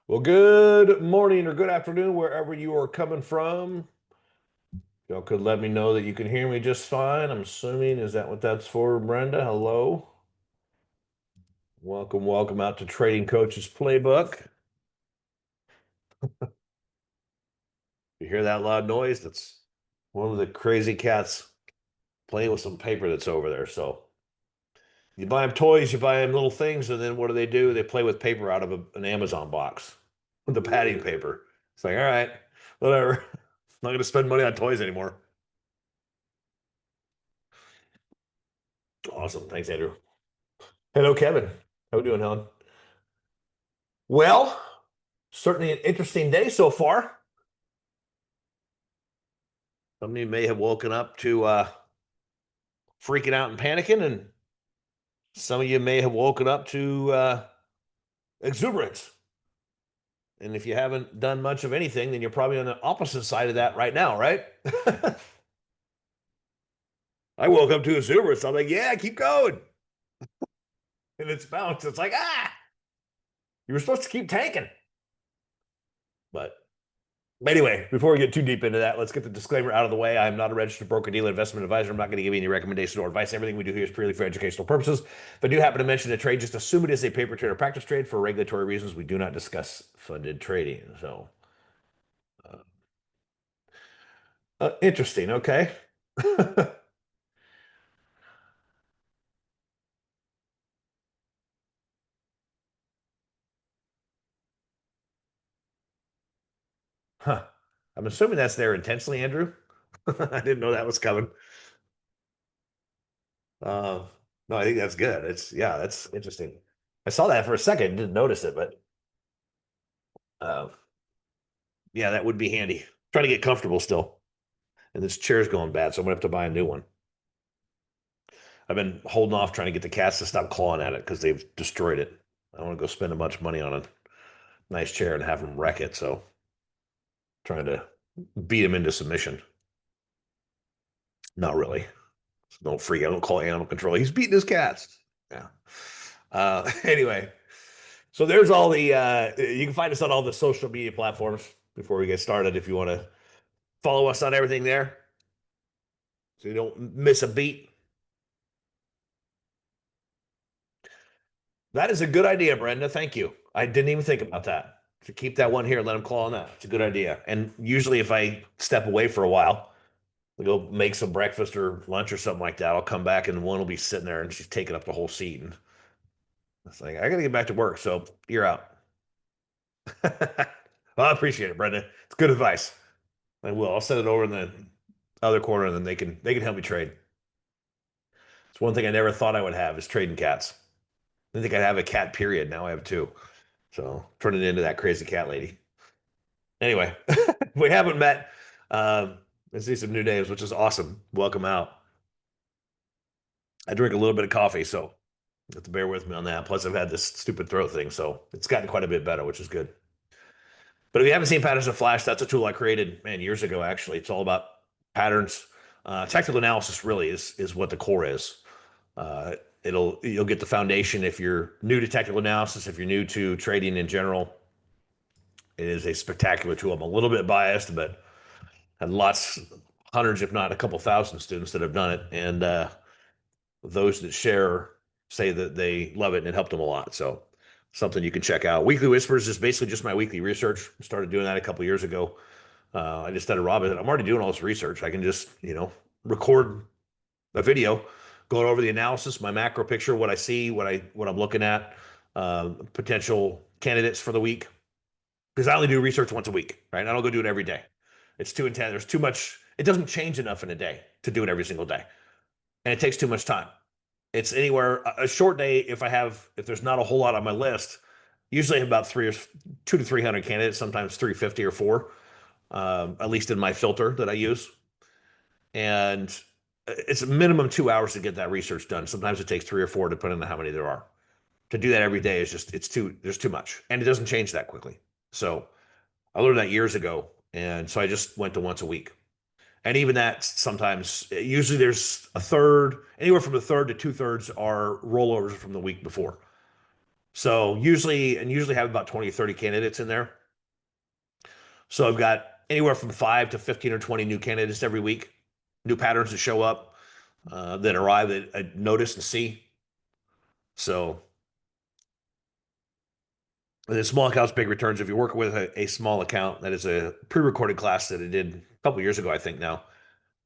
Well, good morning or good afternoon, wherever you are coming from. Y'all could let me know that you can hear me just fine. I'm assuming, is that what that's for, Brenda? Hello. Welcome out to Trading Coach's Playbook. You hear that loud noise? That's one of the crazy cats playing with some paper that's over there. So you buy them toys, you buy them little things, and then what do? They play with paper out of an Amazon box, the padding paper. It's like, all right, whatever. Not going to spend money on toys anymore. Awesome. Thanks, Andrew. Hello, Kevin. How we doing, Helen? Well, certainly an interesting day so far. Some of you may have woken up to freaking out and panicking, and some of you may have woken up to exuberance. And if you haven't done much of anything, then you're probably on the opposite side of that right now, right? I woke up to exuberance. I'm like, yeah, keep going. And it's bounced. It's like, you were supposed to keep tanking. But anyway, before we get too deep into that, let's get the disclaimer out of the way. I am not a registered broker, dealer, investment advisor. I'm not going to give you any recommendation or advice. Everything we do here is purely for educational purposes. If I do happen to mention a trade, just assume it is a paper trade or practice trade. For regulatory reasons, we do not discuss funded trading. So, uh, interesting. Okay. Huh. I'm assuming that's there intentionally, Andrew. I didn't know that was coming. Uh, no, I think that's good. Yeah, that's interesting. I saw that for a second, didn't notice it, but uh, yeah, that would be handy. Trying to get comfortable still. And this chair's going bad, so I'm gonna have to buy a new one. I've been holding off trying to get the cats to stop clawing at it because they've destroyed it. I don't want to go spend a bunch of money on a nice chair and have them wreck it, so trying to beat them into submission. Not really. So don't freak out. Don't call animal control. He's beating his cats. Yeah. Anyway, so there's all the you can find us on all the social media platforms before we get started if you want to follow us on everything there so you don't miss a beat. That is a good idea, Brenda. Thank you. I didn't even think about that. To keep that one here, let him claw on that. It's a good idea. And usually, if I step away for a while, we go make some breakfast or lunch or something like that, I'll come back and one will be sitting there and she's taking up the whole seat. And it's like, I got to get back to work. So you're out. Well, I appreciate it, Brenda. It's good advice. I will. I'll set it over in the other corner and then they can help me trade. It's one thing I never thought I would have is trading cats. I didn't think I'd have a cat, period. Now I have two. So turning into that crazy cat lady. Anyway, we haven't met. I see some new names, which is awesome. Welcome out. I drink a little bit of coffee, so you have to bear with me on that. Plus, I've had this stupid throat thing, so it's gotten quite a bit better, which is good. But if you haven't seen Patterns of Flash, that's a tool I created, man, years ago, actually. It's all about patterns. Technical analysis really is what the core is. Uh, you'll get the foundation if you're new to technical analysis, if you're new to trading in general. It is a spectacular tool. I'm a little bit biased, but had lots, hundreds, if not a couple thousand students that have done it, and those that share say that they love it and it helped them a lot. So something you can check out. Weekly Whispers is basically just my weekly research. I started doing that a couple years ago. I just started Robin. I'm already doing all this research. I can just record a video going over the analysis, my macro picture, what I see, what I'm looking at, potential candidates for the week. Because I only do research once a week, right? I don't go do it every day. It's too intense. There's too much. It doesn't change enough in a day to do it every single day, and it takes too much time. It's anywhere a short day if there's not a whole lot on my list. Usually I have about 200 to 300 candidates, sometimes 350 or four, at least in my filter that I use, and it's a minimum 2 hours to get that research done. Sometimes it takes three or four, depending on how many there are. To do that every day is just there's too much, and it doesn't change that quickly. So I learned that years ago, and so I just went to once a week. And even that sometimes, usually there's a third, anywhere from a third to two-thirds are rollovers from the week before. So usually have about 20 or 30 candidates in there. So I've got anywhere from 5 to 15 or 20 new candidates every week, new patterns that show up, that arrive that I notice and see. So the small accounts, big returns. If you're working with a small account, that is a pre-recorded class that I did a couple years ago, I think now,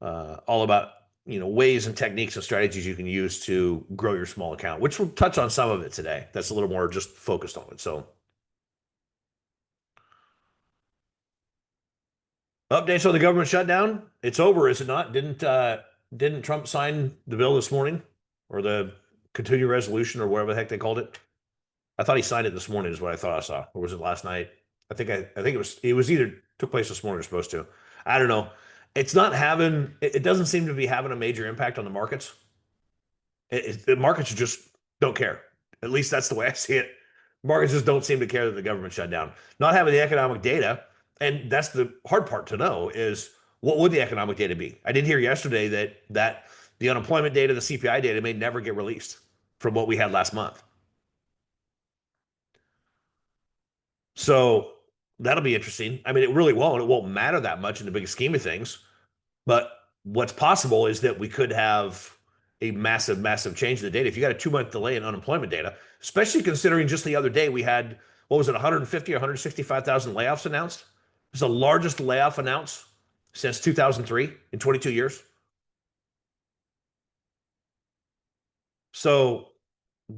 all about ways and techniques and strategies you can use to grow your small account, which we'll touch on some of it today. That's a little more just focused on it. So updates on the government shutdown. It's over, is it not? Didn't Trump sign the bill this morning or the continuing resolution or whatever the heck they called it? I thought he signed it this morning, is what I thought I saw. Or was it last night? I think it was either took place this morning or supposed to. I don't know. It's not having it doesn't seem to be having a major impact on the markets. The markets just don't care. At least that's the way I see it. Markets just don't seem to care that the government shut down. Not having the economic data, and that's the hard part to know is what would the economic data be? I did hear yesterday that the unemployment data, the CPI data may never get released from what we had last month. So that'll be interesting. I mean, it really won't. It won't matter that much in the big scheme of things. But what's possible is that we could have a massive, massive change in the data. If you got a 2 month delay in unemployment data, especially considering just the other day we had, what was it, 150 or 165,000 layoffs announced? It's the largest layoff announced since 2003 in 22 years. So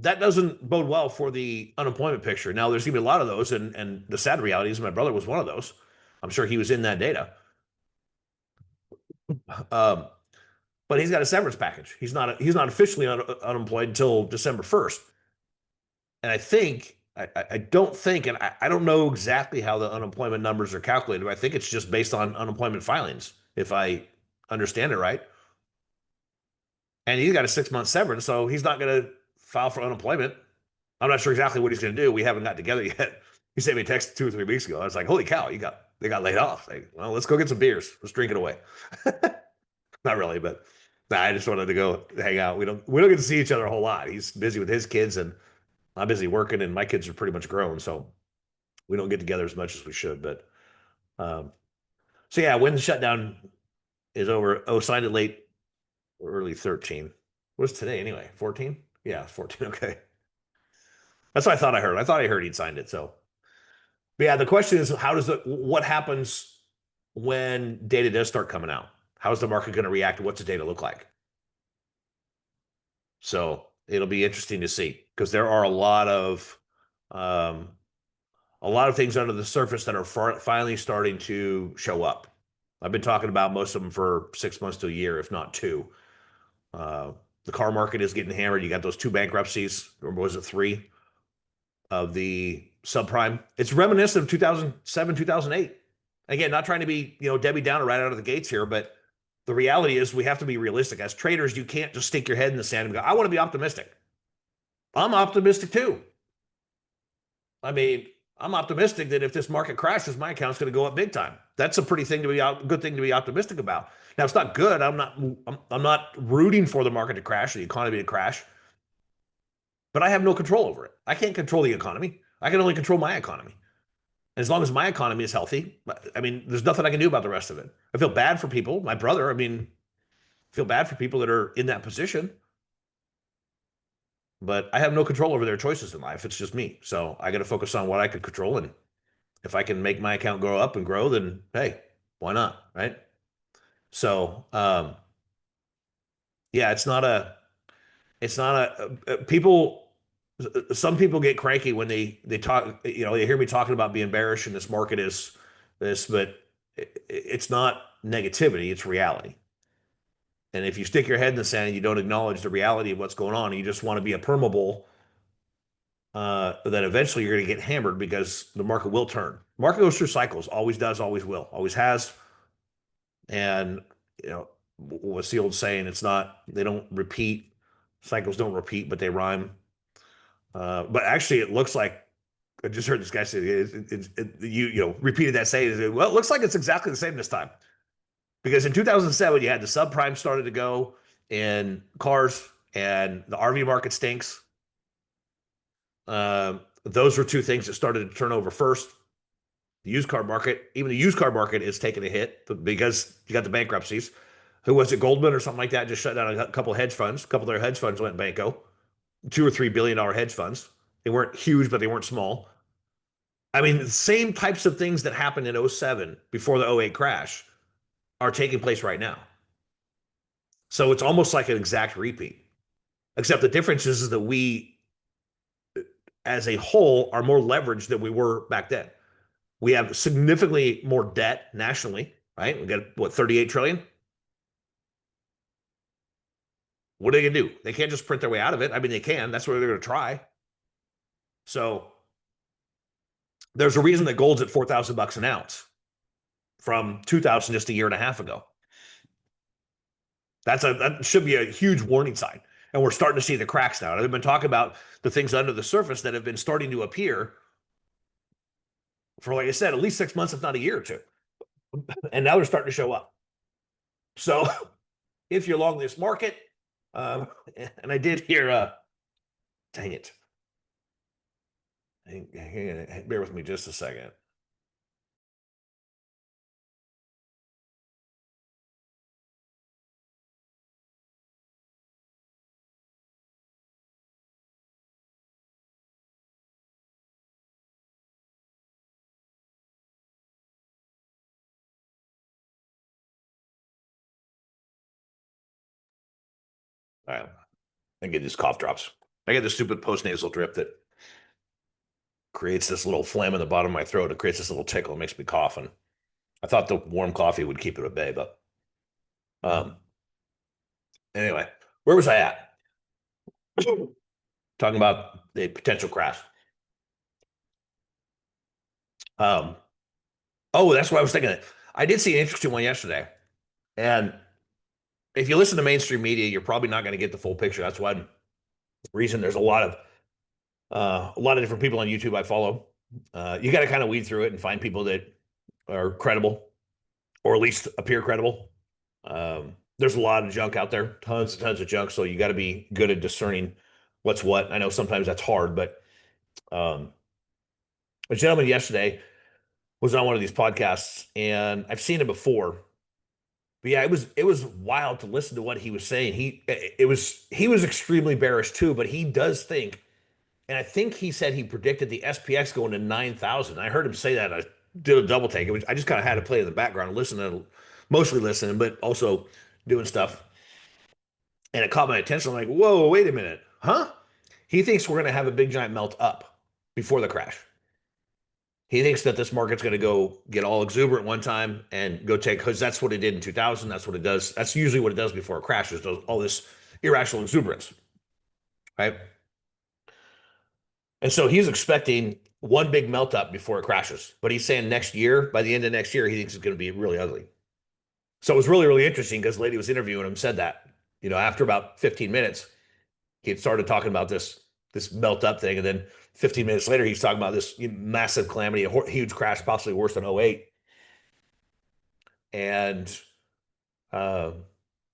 that doesn't bode well for the unemployment picture. Now, there's going to be a lot of those, and the sad reality is my brother was one of those. I'm sure he was in that data. Um, but he's got a severance package. He's not officially unemployed until December 1st. And I don't think, and I don't know exactly how the unemployment numbers are calculated, but I think it's just based on unemployment filings, if I understand it right. And he's got a 6 month severance, so he's not going to file for unemployment. I'm not sure exactly what he's going to do. We haven't got together yet. He sent me a text 2 or 3 weeks ago. I was like, "Holy cow, they got laid off." Like, well, let's go get some beers. Let's drink it away. Not really, but nah, I just wanted to go hang out. We don't get to see each other a whole lot. He's busy with his kids, and I'm busy working, and my kids are pretty much grown, so we don't get together as much as we should. But um, so yeah, when the shutdown is over, oh, signed it late, early 13. What's today anyway? 14? Yeah, 14. Okay, that's what I thought I heard. I thought I heard he'd signed it. So, but yeah, the question is, what happens when data does start coming out? How's the market going to react? What's the data look like? So it'll be interesting to see because there are um, a lot of things under the surface that are finally starting to show up. I've been talking about most of them for 6 months to a year, if not two. Uh, the car market is getting hammered. You got those two bankruptcies, or was it three, of the subprime? It's reminiscent of 2007, 2008. Again, not trying to be Debbie Downer right out of the gates here, but the reality is we have to be realistic. As traders, you can't just stick your head in the sand and go, I want to be optimistic. I'm optimistic too. I mean, I'm optimistic that if this market crashes, my account's going to go up big time. That's a pretty thing to be good thing to be optimistic about. Now, it's not good. I'm not rooting for the market to crash, the economy to crash, but I have no control over it. I can't control the economy. I can only control my economy. And as long as my economy is healthy, I mean, there's nothing I can do about the rest of it. I feel bad for people. My brother, I mean, I feel bad for people that are in that position, but I have no control over their choices in life. It's just me. So I got to focus on what I can control. And if I can make my account grow up and grow, then hey, why not? Right. So, yeah, people, some people get cranky when they talk, they hear me talking about being bearish and this market is this, but it's not negativity, it's reality. And if you stick your head in the sand and you don't acknowledge the reality of what's going on, and you just want to be a permeable, then eventually you're going to get hammered because the market will turn. Market goes through cycles, always does, always will, always has. And what's the old saying? They don't repeat. Cycles don't repeat, but they rhyme. But actually, it looks like I just heard this guy say you repeated that saying. Well, it looks like it's exactly the same this time because in 2007 you had the subprime started to go in cars and the RV market stinks. Those were two things that started to turn over first. The used car market, even the used car market is taking a hit because you got the bankruptcies. Who was it, Goldman or something like that? Just shut down a couple of hedge funds. A couple of their hedge funds went banko. $2 or $3 billion hedge funds. They weren't huge, but they weren't small. I mean, the same types of things that happened in '07 before the '08 crash are taking place right now. So it's almost like an exact repeat. Except the difference is that we, as a whole, are more leveraged than we were back then. We have significantly more debt nationally, right? We got what, 38 trillion? What are they gonna do? They can't just print their way out of it. I mean, they can. That's what they're gonna try. So there's a reason that gold's at 4,000 bucks an ounce from 2,000 just a year and a half ago. That should be a huge warning sign. And we're starting to see the cracks now. And I've been talking about the things under the surface that have been starting to appear for, like I said, at least 6 months, if not a year or two. And now they're starting to show up. So if you're long this market, and I did hear, dang it. Bear with me just a second. All right. I get these cough drops. I get this stupid postnasal drip that creates this little phlegm in the bottom of my throat. It creates this little tickle. It makes me cough. And I thought the warm coffee would keep it at bay, but um, anyway, where was I at? Talking about the potential crash. Um, oh, that's what I was thinking. I did see an interesting one yesterday, and if you listen to mainstream media, you're probably not going to get the full picture. That's one reason there's a lot of different people on YouTube I follow. You got to kind of weed through it and find people that are credible, or at least appear credible. There's a lot of junk out there, tons and tons of junk. So you got to be good at discerning what's what. I know sometimes that's hard, but um, a gentleman yesterday was on one of these podcasts, and I've seen it before. But yeah, it was wild to listen to what he was saying. He was extremely bearish too, but he does think, and I think he said he predicted the SPX going to 9,000. I heard him say that. I did a double take. I just kind of had to play in the background, listening, mostly listening, but also doing stuff. And it caught my attention. I'm like, whoa, wait a minute, huh? He thinks we're going to have a big giant melt up before the crash. He thinks that this market's going to go get all exuberant one time and go take, because that's what it did in 2000. That's what it does. That's usually what it does before it crashes, does all this irrational exuberance, right? And so he's expecting one big melt up before it crashes. But he's saying next year, by the end of next year, he thinks it's going to be really ugly. So it was really, really interesting because the lady was interviewing him said that, after about 15 minutes, he had started talking about this melt up thing. And then 15 minutes later, he's talking about this massive calamity, a huge crash, possibly worse than '08. And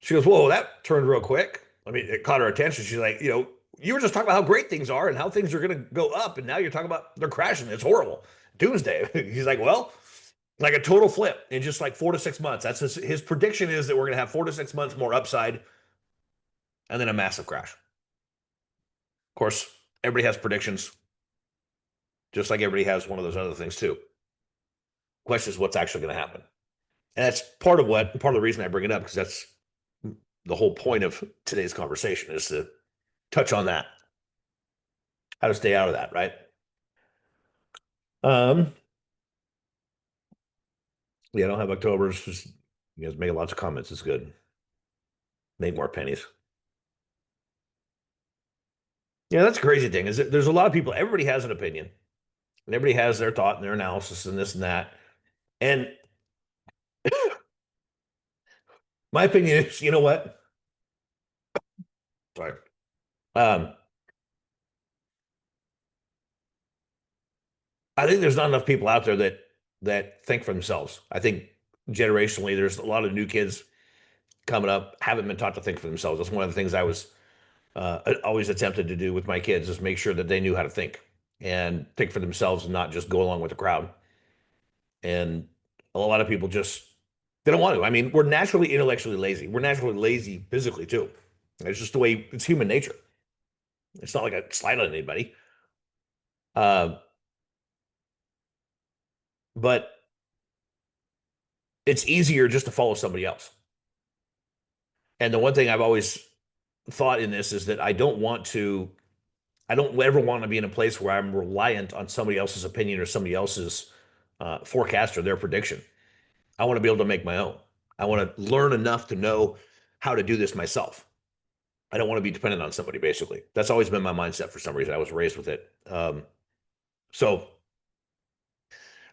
she goes, whoa, that turned real quick. I mean, it caught her attention. She's like, you were just talking about how great things are and how things are going to go up. And now you're talking about they're crashing. It's horrible. Doomsday. He's like, well, like a total flip in just like 4 to 6 months. That's his prediction is that we're going to have 4 to 6 months more upside and then a massive crash. Of course, everybody has predictions, just like everybody has one of those other things too. Question is what's actually going to happen. And that's part of the reason I bring it up, because that's the whole point of today's conversation is to touch on that. How to stay out of that, right? Um, yeah, I don't have October's. Just, you guys making lots of comments. It's good. Make more pennies. Yeah, that's a crazy thing. Is that there's a lot of people. Everybody has an opinion, and everybody has their thought and their analysis and this and that. And my opinion is, you know what? Sorry. Um, I think there's not enough people out there that think for themselves. I think generationally, there's a lot of new kids coming up haven't been taught to think for themselves. That's one of the things I was always attempted to do with my kids is make sure that they knew how to think for themselves and not just go along with the crowd. And a lot of people just they don't want to. I mean, we're naturally intellectually lazy. We're naturally lazy physically too. It's just the way it's human nature. It's not like a slight on anybody. Uh, but it's easier just to follow somebody else. And the one thing I've always thought in this is that I don't ever want to be in a place where I'm reliant on somebody else's opinion or somebody else's forecast or their prediction. I want to be able to make my own. I want to learn enough to know how to do this myself. I don't want to be dependent on somebody, basically. That's always been my mindset for some reason. I was raised with it. So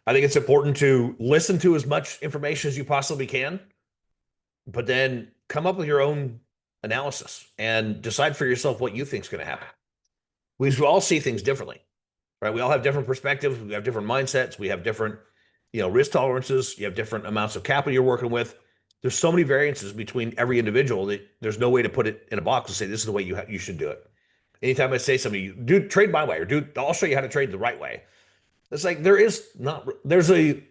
I think it's important to listen to as much information as you possibly can, but then come up with your own analysis and decide for yourself what you think is going to happen. We all see things differently, right? We all have different perspectives. We have different mindsets. We have different, risk tolerances. You have different amounts of capital you're working with. There's so many variances between every individual that there's no way to put it in a box and say this is the way you should do it. Anytime I say something, dude, trade my way, or dude, I'll show you how to trade the right way. It's like there's a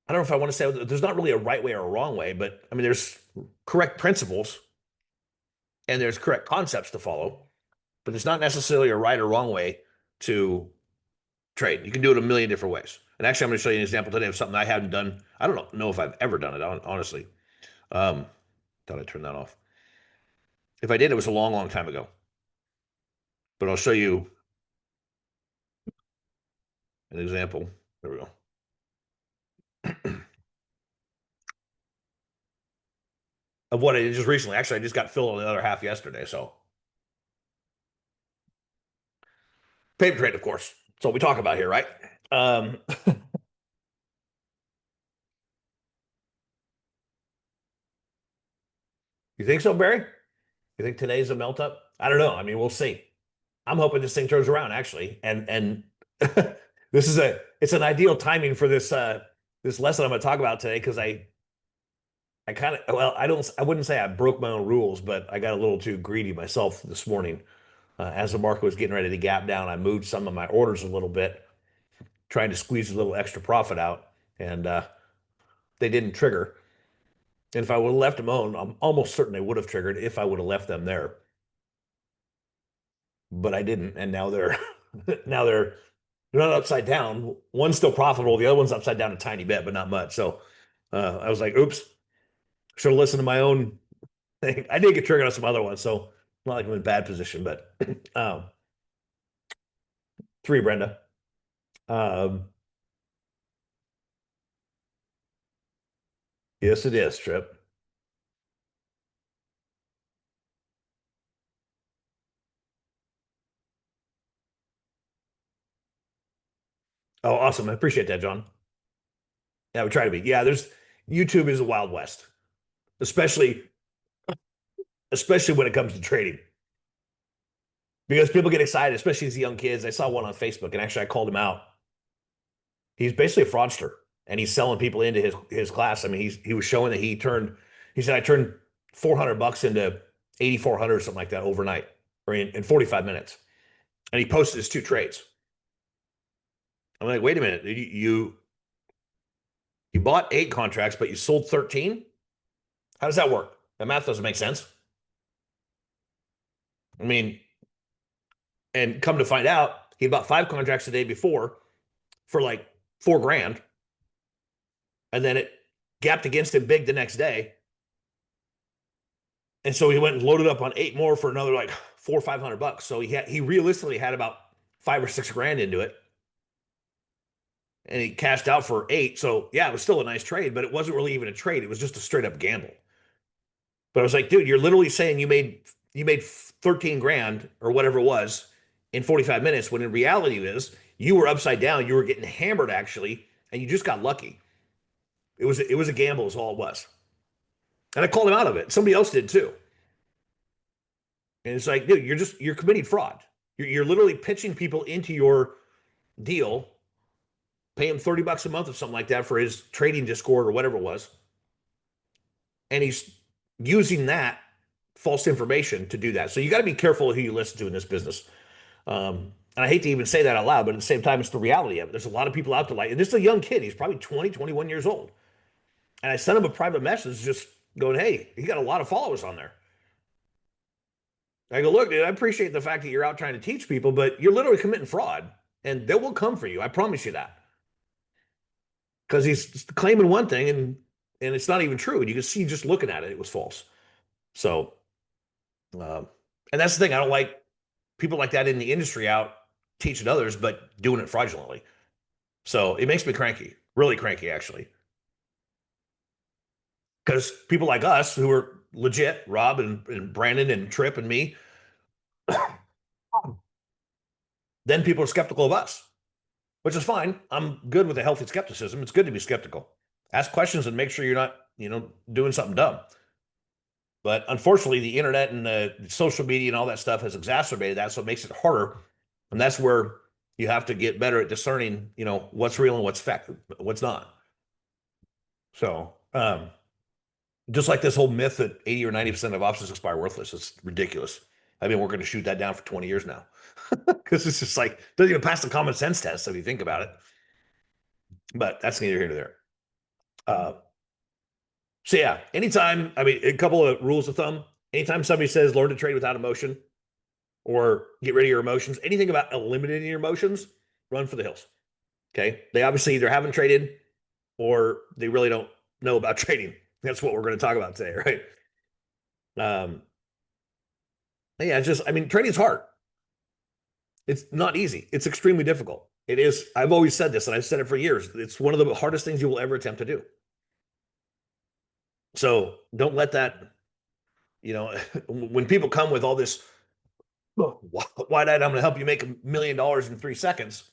I don't know if I want to say there's not really a right way or a wrong way, but I mean there's correct principles and there's correct concepts to follow, but there's not necessarily a right or wrong way to trade. You can do it a million different ways. And actually, I'm going to show you an example today of something I haven't done. I don't know if I've ever done it, honestly. Um, Thought I turned that off. If I did, it was a long, long time ago. But I'll show you an example. There we go. Of what I did just recently. Actually, I just got filled on the other half yesterday. So paper trade, of course. That's what we talk about here, right? Um, you think so, Barry? You think today's a melt up? I don't know. I mean, we'll see. I'm hoping this thing turns around actually. And it's an ideal timing for this lesson I'm going to talk about today because I kind of well I wouldn't say I broke my own rules, but I got a little too greedy myself this morning. As the market was getting ready to gap down, I moved some of my orders a little bit, trying to squeeze a little extra profit out, and they didn't trigger. And if I would have left them on, I'm almost certain they would have triggered if I would have left them there. But I didn't, and now they're now they're not upside down. One's still profitable, the other one's upside down a tiny bit, but not much. So I was like, oops, should have listened to my own thing. I did get triggered on some other ones, so not like I'm in bad position, but um, three, Brenda. Um, yes, it is, Trip. Oh, awesome. I appreciate that, John. Yeah, we try to be. Yeah, there's YouTube is a wild west, especially especially when it comes to trading. Because people get excited, especially as young kids. I saw one on Facebook, and actually I called him out. He's basically a fraudster, and he's selling people into his class. I mean, he was showing that he said I turned $400 into 8,400 or something like that overnight, or in 45 minutes. And he posted his two trades. I'm like, wait a minute, you bought 8 contracts, but you sold 13? How does that work? That math doesn't make sense. I mean, and come to find out, he bought 5 contracts the day before for like 4 grand, and then it gapped against him big the next day. And so he went and loaded up on 8 more for another like 400 or 500 bucks. So he realistically had about 5 or 6 grand into it, and he cashed out for 8. So yeah, it was still a nice trade, but it wasn't really even a trade. It was just a straight up gamble. But I was like, dude, you're literally saying you made 13 grand or whatever it was in 45 minutes, when in reality is you were upside down, you were getting hammered actually, and you just got lucky. It was a gamble, is all it was. And I called him out of it. Somebody else did too. And it's like, dude, you're committing fraud. You're literally pitching people into your deal, pay him 30 bucks a month or something like that for his trading Discord or whatever it was. And he's using that false information to do that. So you got to be careful who you listen to in this business. And I hate to even say that out loud, but at the same time, it's the reality of it. There's a lot of people out there and this is a young kid. He's probably 20, 21 years old. And I sent him a private message just going, hey, he got a lot of followers on there. I go, look, dude, I appreciate the fact that you're out trying to teach people, but you're literally committing fraud and they will come for you. I promise you that. Because he's claiming one thing and it's not even true. And you can see just looking at it, it was false. So, um, and that's the thing. I don't like people like that in the industry out teaching others, but doing it fraudulently. So it makes me cranky, really cranky, actually. Because people like us who are legit, Rob and Brandon and Trip and me, then people are skeptical of us, which is fine. I'm good with a healthy skepticism. It's good to be skeptical. Ask questions and make sure you're not, doing something dumb. But unfortunately, the internet and the social media and all that stuff has exacerbated that, so it makes it harder. And that's where you have to get better at discerning, what's real and what's not. So, just like this whole myth that 80 or 90% of options expire worthless, it's ridiculous. I've been working to shoot that down for 20 years now because it's just like doesn't even pass the common sense test if you think about it. But that's neither here nor there. So yeah, anytime, I mean, a couple of rules of thumb. Anytime somebody says learn to trade without emotion or get rid of your emotions, anything about eliminating your emotions, run for the hills. Okay. They obviously either haven't traded or they really don't know about trading. That's what we're going to talk about today, right? Yeah, I mean, trading is hard. It's not easy. It's extremely difficult. It is. I've always said this, and I've said it for years. It's one of the hardest things you will ever attempt to do. So don't let that, when people come with all this, why not? I'm going to help you make $1 million in 3 seconds.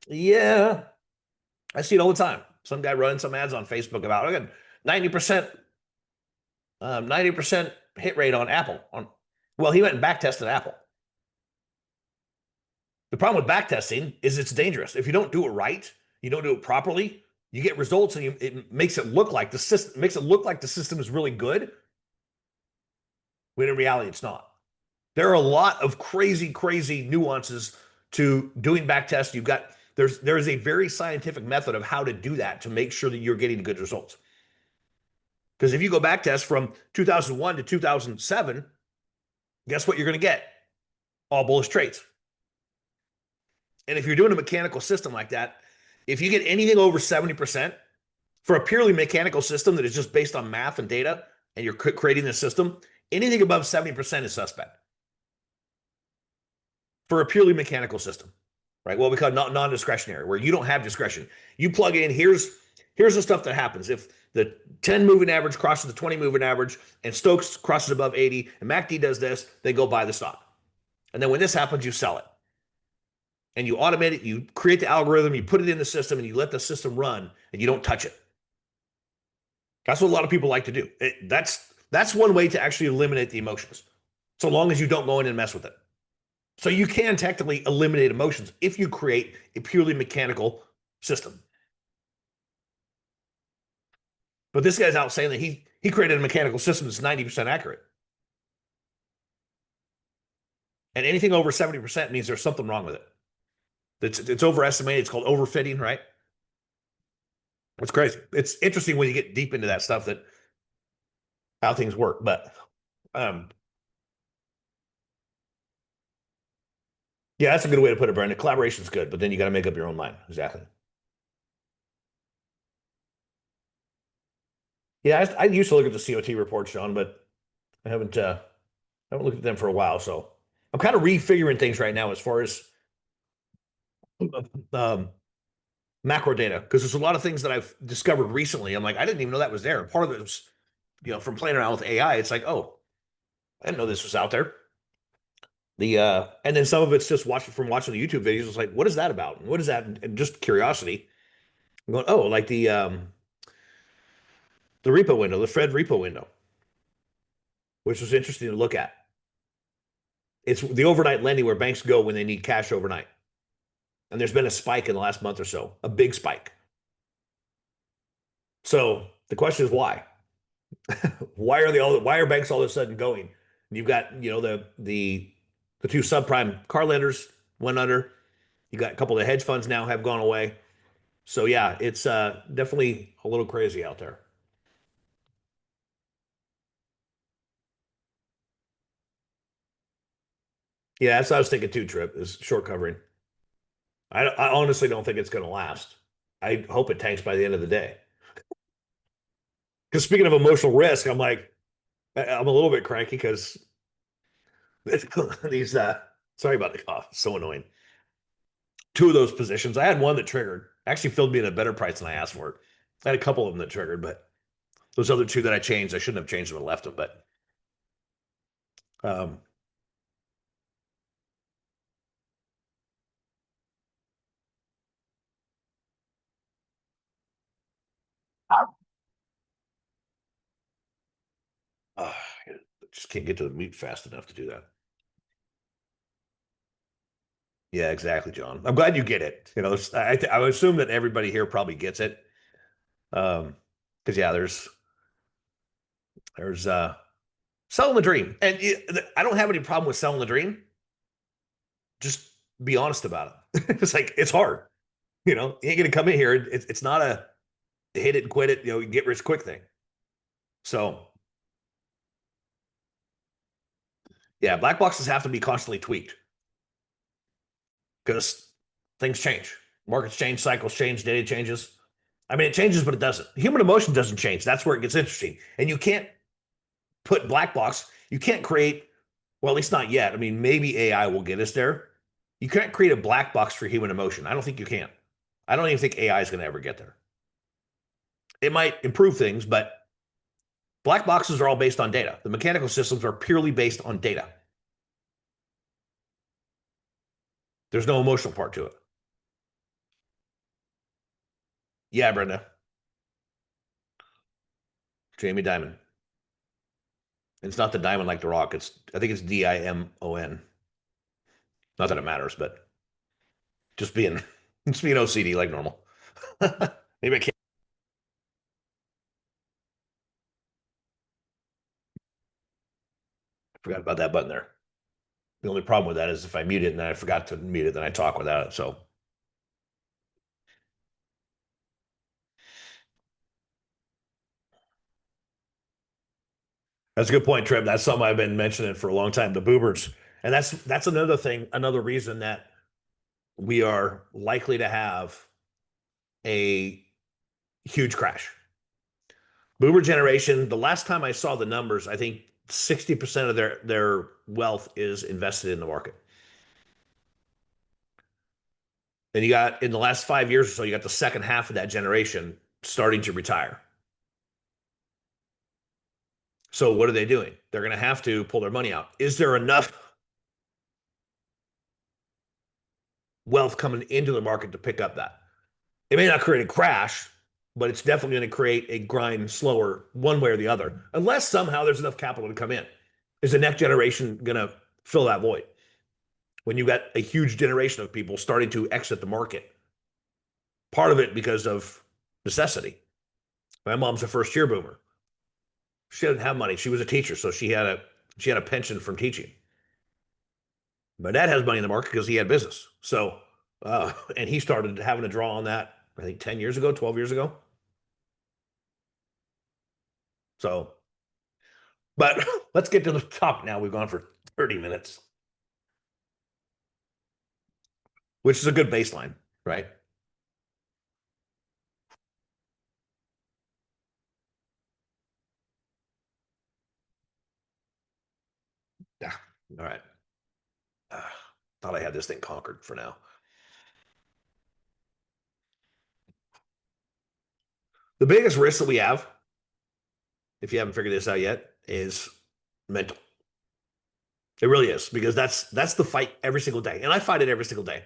Yeah, I see it all the time. Some guy running some ads on Facebook about, look at 90%, 90% hit rate on Apple. Well, he went and back tested Apple. The problem with back testing is it's dangerous. If you don't do it right, you don't do it properly, you get results and it makes it look like the system is really good, when in reality it's not. There are a lot of crazy, crazy nuances to doing back tests. There is a very scientific method of how to do that to make sure that you're getting good results. Because if you go back test from 2001 to 2007, guess what you're going to get? All bullish trades. And if you're doing a mechanical system like that, if you get anything over 70% for a purely mechanical system that is just based on math and data, and you're creating this system, anything above 70% is suspect for a purely mechanical system, right? Well, we call it non-discretionary, where you don't have discretion. You plug in, here's the stuff that happens. If the 10 moving average crosses the 20 moving average and Stokes crosses above 80 and MACD does this, they go buy the stock. And then when this happens, you sell it. And you automate it, you create the algorithm, you put it in the system, and you let the system run, and you don't touch it. That's what a lot of people like to do. That's one way to actually eliminate the emotions, so long as you don't go in and mess with it. So you can technically eliminate emotions if you create a purely mechanical system. But this guy's out saying that he created a mechanical system that's 90% accurate. And anything over 70% means there's something wrong with it. It's overestimated. It's called overfitting, right? It's crazy. It's interesting when you get deep into that stuff, that how things work. But yeah, that's a good way to put it, Brandon. Collaboration is good, but then you got to make up your own mind. Exactly. Yeah, I used to look at the COT reports, Sean, but I haven't looked at them for a while. So I'm kind of refiguring things right now as far as um, macro data, because there's a lot of things that I've discovered recently. I'm like, I didn't even know that was there. And part of it was, from playing around with AI, it's like, oh, I didn't know this was out there. And then some of it's just watching the YouTube videos. It's like, what is that about? And what is that? And just curiosity. I'm going, oh, like the repo window, the Fed repo window, which was interesting to look at. It's the overnight lending where banks go when they need cash overnight. And there's been a spike in the last month or so, a big spike. So the question is why? Why are banks all of a sudden going? You've got, the two subprime car lenders went under. You got a couple of the hedge funds now have gone away. So yeah, it's definitely a little crazy out there. Yeah, that's what I was thinking too, Trip, is short covering. I honestly don't think it's going to last. I hope it tanks by the end of the day. Because speaking of emotional risk, I'm a little bit cranky because these sorry about the cough, so annoying. Two of those positions, I had one that triggered, actually filled me in a better price than I asked for it. I had a couple of them that triggered, but those other two that I changed, I shouldn't have changed them and left them. But um, uh, I just can't get to the meat fast enough to do that. Yeah, exactly, John. I'm glad you get it. I would assume that everybody here probably gets it. Because yeah, there's selling the dream, and I don't have any problem with selling the dream. Just be honest about it. It's like it's hard. You ain't gonna come in here. It's not a hit it and quit it. Get rich quick thing. So yeah, black boxes have to be constantly tweaked because things change. Markets change, cycles change, data changes. I mean, it changes, but it doesn't. Human emotion doesn't change. That's where it gets interesting. And you can't put black box. You can't create. Well, at least not yet. I mean, maybe AI will get us there. You can't create a black box for human emotion. I don't think you can. I don't even think AI is going to ever get there. It might improve things, but black boxes are all based on data. The mechanical systems are purely based on data. There's no emotional part to it. Yeah, Brenda. Jamie Dimon. It's not the diamond like the rock. I think it's Dimon. Not that it matters, but just being just being OCD like normal. Maybe I can't. I forgot about that button there. The only problem with that is if I mute it and I forgot to mute it, then I talk without it. So that's a good point, Trip. That's something I've been mentioning for a long time. The boomers, and that's another thing, another reason that we are likely to have a huge crash. Boomer generation. The last time I saw the numbers, I think 60% of their wealth is invested in the market. And you got in the last 5 years or so, you got the second half of that generation starting to retire. So what are they doing? They're going to have to pull their money out. Is there enough wealth coming into the market to pick up that? It may not create a crash, but it's definitely going to create a grind slower one way or the other, unless somehow there's enough capital to come in. Is the next generation going to fill that void? When you got a huge generation of people starting to exit the market, part of it because of necessity. My mom's a first year boomer. She didn't have money. She was a teacher, so she had a pension from teaching. My dad has money in the market because he had business. So, and he started having to draw on that, I think 10 years ago, 12 years ago. So, but let's get to the topic now. We've gone for 30 minutes, which is a good baseline, right? Yeah. All right. Uh, Thought I had this thing conquered for now. The biggest risk that we have, if you haven't figured this out yet, is mental. It really is because that's the fight every single day, and I fight it every single day.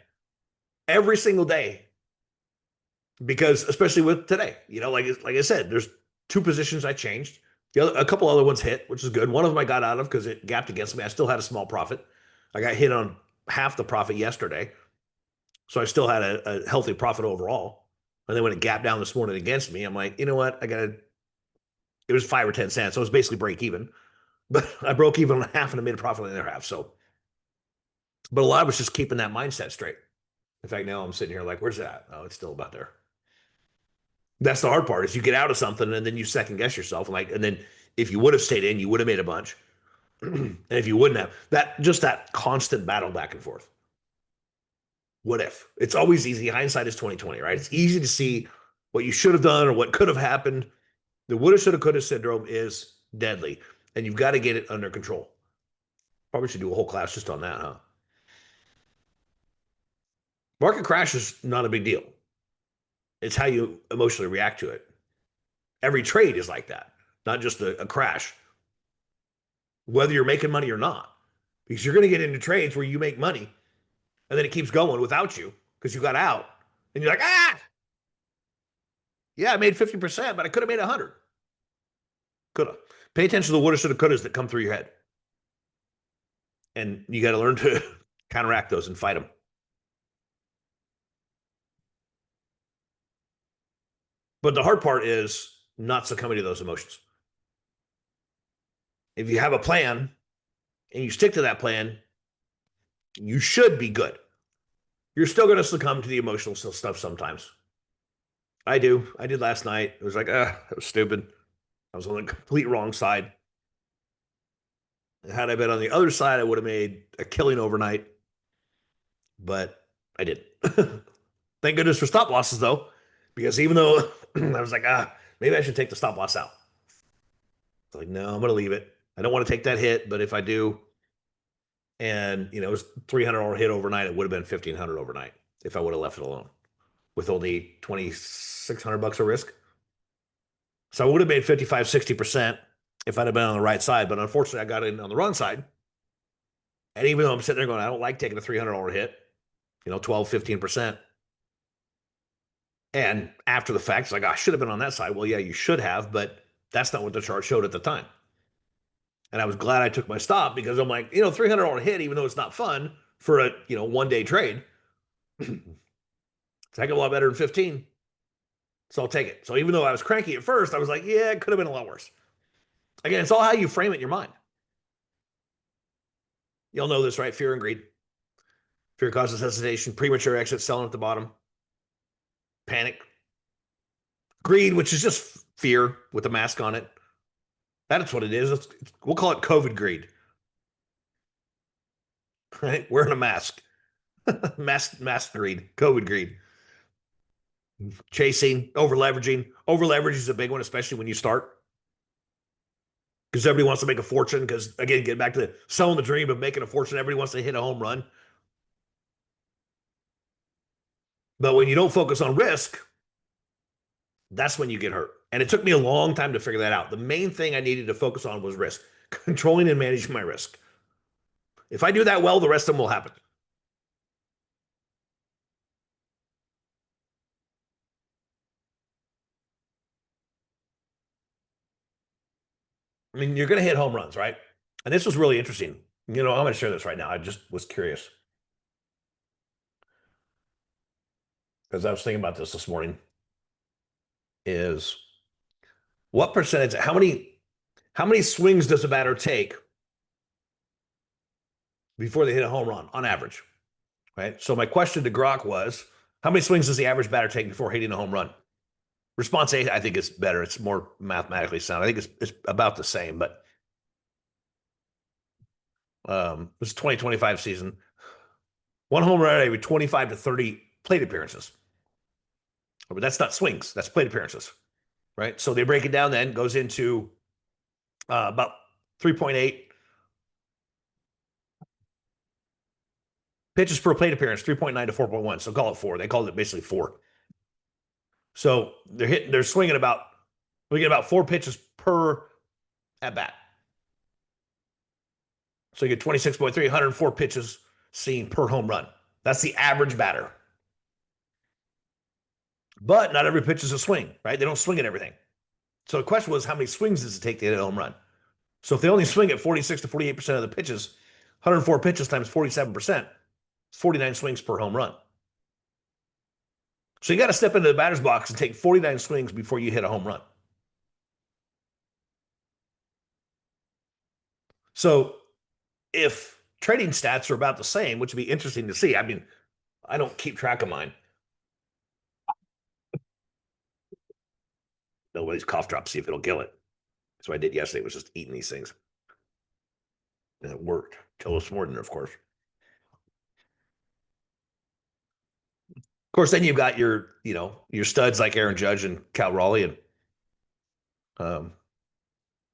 Because especially with today, like I said, there's two positions I changed. A couple other ones hit, which is good. One of them I got out of because it gapped against me. I still had a small profit. I got hit on half the profit yesterday, so I still had a healthy profit overall. And then when it gapped down this morning against me, I'm like, you know what? It was 5 or 10 cents. So it was basically break even. But I broke even on half and I made a profit on the other half. So, but a lot was just keeping that mindset straight. In fact, now I'm sitting here like, where's that? Oh, it's still about there. That's the hard part is you get out of something and then you second guess yourself. And then if you would have stayed in, you would have made a bunch. And if you wouldn't have, that constant battle back and forth. What if? It's always easy. Hindsight is 2020, right? It's easy to see what you should have done or what could have happened. The woulda, shoulda, coulda syndrome is deadly, and you've got to get it under control. Probably should do a whole class just on that, huh? Market crash is not a big deal. It's how you emotionally react to it. Every trade is like that, not just a crash, whether you're making money or not. Because you're going to get into trades where you make money and then it keeps going without you because you got out and you're like, yeah, I made 50%, but I could have made 100. Could have. Pay attention to the woulda, shoulda, couldas that come through your head. And you got to learn to counteract those and fight them. But the hard part is not succumbing to those emotions. If you have a plan and you stick to that plan, you should be good. You're still going to succumb to the emotional stuff sometimes. I do. I did last night. It was like, that was stupid. I was on the complete wrong side. Had I been on the other side, I would have made a killing overnight. But I didn't. Thank goodness for stop losses, though, because even though I was like, maybe I should take the stop loss out. It's like, no, I'm going to leave it. I don't want to take that hit, but if I do, and it was $300 hit overnight, it would have been $1,500 overnight if I would have left it alone with only $2,600 of risk. So I would have made 55, 60% if I'd have been on the right side. But unfortunately, I got in on the wrong side. And even though I'm sitting there going, I don't like taking a $300 hit, 12, 15%. And after the fact, it's like, I should have been on that side. Well, yeah, you should have, but that's not what the chart showed at the time. And I was glad I took my stop because I'm like, $300 hit, even though it's not fun for a, 1 day trade, it's a heck of a lot better than 15. So I'll take it. So even though I was cranky at first, I was like, yeah, it could have been a lot worse. Again, it's all how you frame it in your mind. You'll know this, right? Fear and greed. Fear causes hesitation, premature exit, selling at the bottom, panic. Greed, which is just fear with a mask on it. That's what it is. We'll call it COVID greed. Right? Wearing a mask. mask greed, COVID greed. Chasing, over leveraging. Over leverage is a big one, especially when you start. Because everybody wants to make a fortune. Because again, get back to selling the dream of making a fortune. Everybody wants to hit a home run. But when you don't focus on risk, that's when you get hurt. And it took me a long time to figure that out. The main thing I needed to focus on was risk, controlling and managing my risk. If I do that well, the rest of them will happen. I mean, you're going to hit home runs, right? And this was really interesting. I'm going to share this right now. I just was curious because I was thinking about this morning. Is what percentage? How many swings does a batter take before they hit a home run on average? Right. So my question to Grok was, how many swings does the average batter take before hitting a home run? Response A, I think is better. It's more mathematically sound. I think it's about the same, but this 2025 season, one home run every 25 to 30 plate appearances. But that's not swings. That's plate appearances, right? So they break it down then, goes into about 3.8 pitches per plate appearance, 3.9 to 4.1. So call it 4. They called it basically 4. So they're swinging we get about 4 pitches per at bat. So you get 26.3, 104 pitches seen per home run. That's the average batter. But not every pitch is a swing, right? They don't swing at everything. So the question was, how many swings does it take to hit a home run? So if they only swing at 46 to 48% of the pitches, 104 pitches times 47%, it's 49 swings per home run. So you got to step into the batter's box and take 49 swings before you hit a home run. So if trading stats are about the same, which would be interesting to see. I mean, I don't keep track of mine. Nobody's cough drop, see if it'll kill it. That's what I did yesterday, was just eating these things. And it worked. Till this morning, of course. Of course, then you've got your studs like Aaron Judge and Cal Raleigh, and um,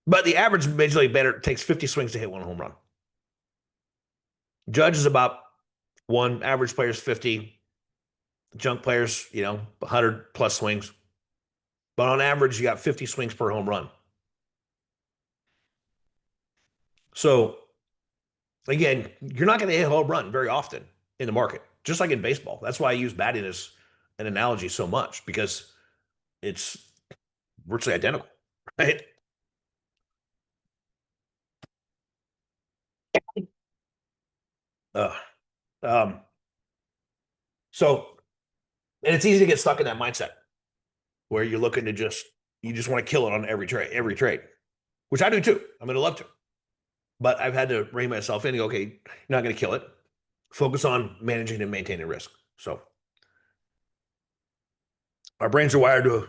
but the average major league batter takes 50 swings to hit one home run. Judge is about one. Average players 50. Junk players, 100 plus swings. But on average, you got 50 swings per home run. So again, you're not going to hit a home run very often in the market, just like in baseball. That's why I use batting as an analogy so much, because it's virtually identical, right? Uh, um, so, and it's easy to get stuck in that mindset where you're looking to you just want to kill it on every trade, which I do too. I'm going to love to, but I've had to rein myself in and go, okay, you're not going to kill it. Focus on managing and maintaining risk. So our brains are wired to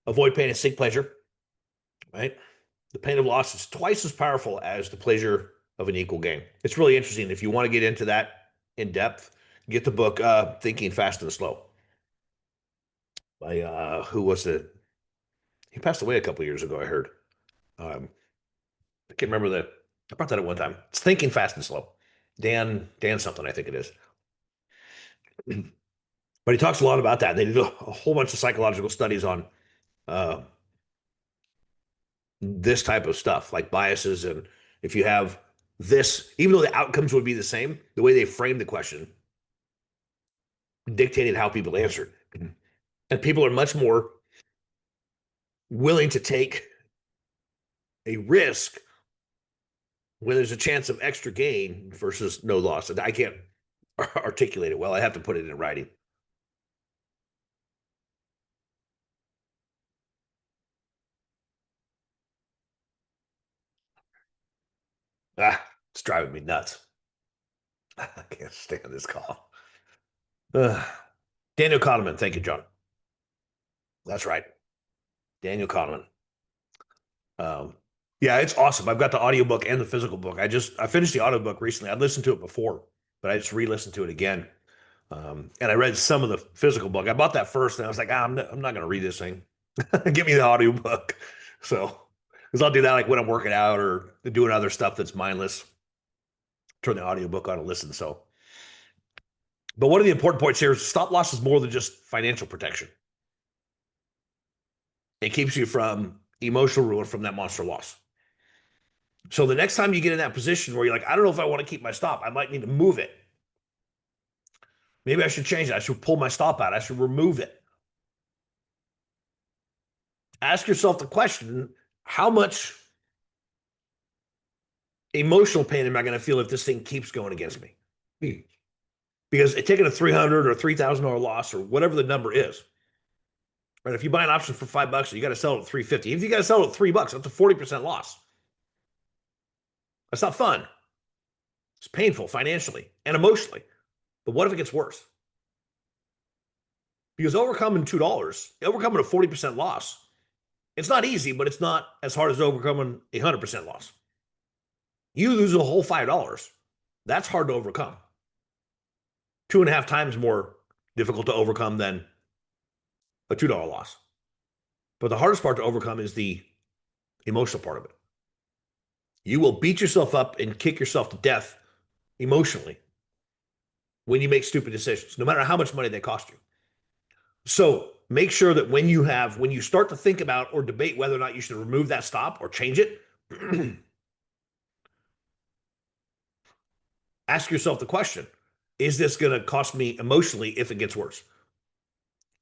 avoid pain and seek pleasure, right? The pain of loss is twice as powerful as the pleasure of an equal gain. It's really interesting. If you want to get into that in depth, get the book Thinking Fast and Slow by who was it? He passed away a couple years ago, I heard. I can't remember I brought that at one time. It's Thinking Fast and Slow. Dan something, I think it is. But he talks a lot about that. They did a whole bunch of psychological studies on uh, this type of stuff, like biases. And if you have this, even though the outcomes would be the same, the way they framed the question dictated how people answered. And people are much more willing to take a risk when there's a chance of extra gain versus no loss. And I can't articulate it well. I have to put it in writing. It's driving me nuts. I can't stand this call. Daniel Kahneman. Thank you, John. That's right. Daniel Kahneman. Um, yeah, it's awesome. I've got the audiobook and the physical book. I finished the audiobook recently. I'd listened to it before, but I just re-listened to it again. And I read some of the physical book. I bought that first, and I was like, I'm not going to read this thing. Give me the audiobook. So, because I'll do that like when I'm working out or doing other stuff that's mindless. Turn the audiobook on and listen. So, but one of the important points here is stop loss is more than just financial protection. It keeps you from emotional ruin from that monster loss. So the next time you get in that position where you're like, I don't know if I want to keep my stop, I might need to move it. Maybe I should change it. I should pull my stop out. I should remove it. Ask yourself the question, how much emotional pain am I going to feel if this thing keeps going against me? Because taking a $300 or $3,000 loss or whatever the number is, right? If you buy an option for $5, you got to sell it at $350. If you got to sell it at $3, that's a 40% loss. That's not fun. It's painful financially and emotionally. But what if it gets worse? Because overcoming overcoming a 40% loss, it's not easy, but it's not as hard as overcoming a 100% loss. You lose a whole $5. That's hard to overcome. 2.5 times more difficult to overcome than a $2 loss. But the hardest part to overcome is the emotional part of it. You will beat yourself up and kick yourself to death emotionally when you make stupid decisions, no matter how much money they cost you. So make sure that when you start to think about or debate whether or not you should remove that stop or change it, ask yourself the question, is this going to cost me emotionally if it gets worse?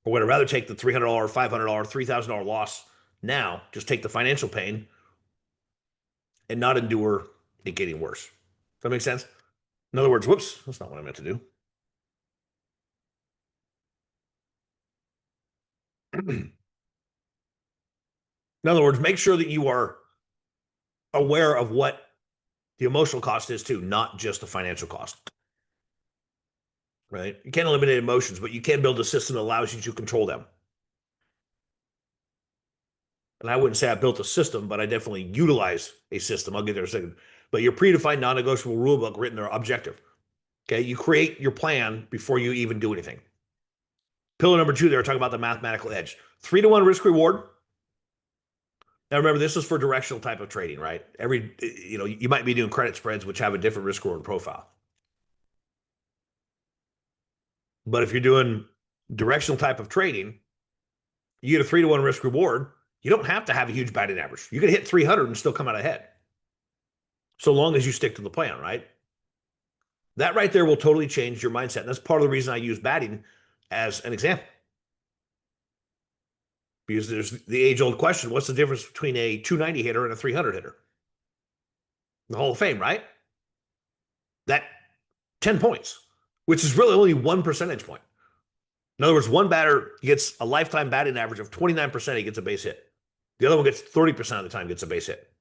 Or would I rather take the $300, $500, $3,000 loss now, just take the financial pain and not endure it getting worse? Does that make sense? In other words, whoops, that's not what I meant to do. In other words, make sure that you are aware of what The emotional cost is too, not just the financial cost. Right? You can't eliminate emotions, but you can build a system that allows you to control them. And I wouldn't say I built a system, but I definitely utilize a system. I'll get there in a second. But your predefined non-negotiable rule book written there objective. Okay. You create your plan before you even do anything. Pillar number 2, they were talking about the mathematical edge. 3-to-1 risk reward. Now remember, this is for directional type of trading, right? You might be doing credit spreads, which have a different risk reward profile. But if you're doing directional type of trading, you get a 3-to-1 risk reward. You don't have to have a huge batting average. You can hit 300 and still come out ahead. So long as you stick to the plan, right? That right there will totally change your mindset. And that's part of the reason I use batting as an example. Because there's the age-old question, what's the difference between a 290 hitter and a 300 hitter? The Hall of Fame, right? That 10 points, which is really only 1 percentage point. In other words, one batter gets a lifetime batting average of 29%, he gets a base hit. The other one gets 30% of the time gets a base hit.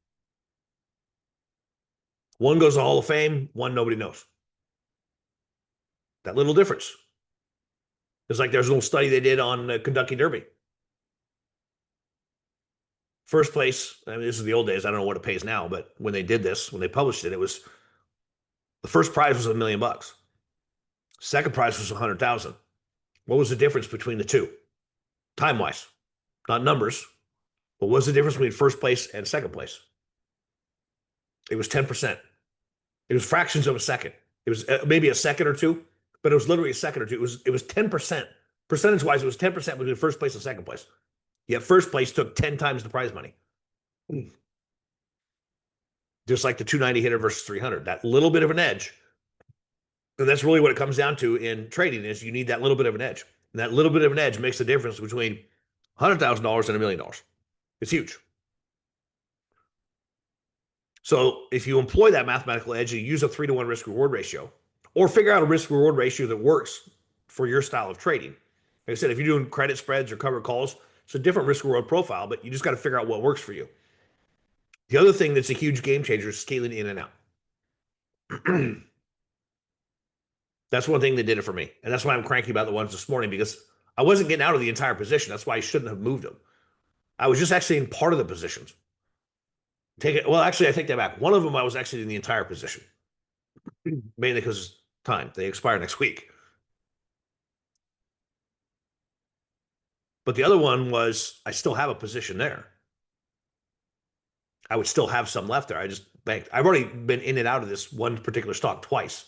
One goes to the Hall of Fame, one nobody knows. That little difference. It's like there's a little study they did on Kentucky Derby. First place, I mean, this is the old days. I don't know what it pays now, but when they did this, when they published it, it was the first prize was $1 million. Second prize was 100,000. What was the difference between the two? Time-wise, not numbers, but what was the difference between first place and second place? It was 10%. It was fractions of a second. It was maybe a second or two, but it was literally a second or two. It was 10%. Percentage-wise, it was 10% between first place and second place. Yet first place took 10 times the prize money. Just like the 290 hitter versus 300. That little bit of an edge. And that's really what it comes down to in trading is you need that little bit of an edge. And that little bit of an edge makes the difference between $100,000 and $1 million. It's huge. So if you employ that mathematical edge, you use a 3-to-1 risk reward ratio or figure out a risk reward ratio that works for your style of trading. Like I said, if you're doing credit spreads or covered calls, it's a different risk reward profile, but you just got to figure out what works for you. The other thing that's a huge game changer is scaling in and out. That's one thing that did it for me. And that's why I'm cranky about the ones this morning, because I wasn't getting out of the entire position. That's why I shouldn't have moved them. I was just exiting part of the positions. Well, actually, I take that back. One of them I was exiting the entire position, mainly because time. They expire next week. But the other one was I still have a position there. I would still have some left there. I just banked. I've already been in and out of this one particular stock twice.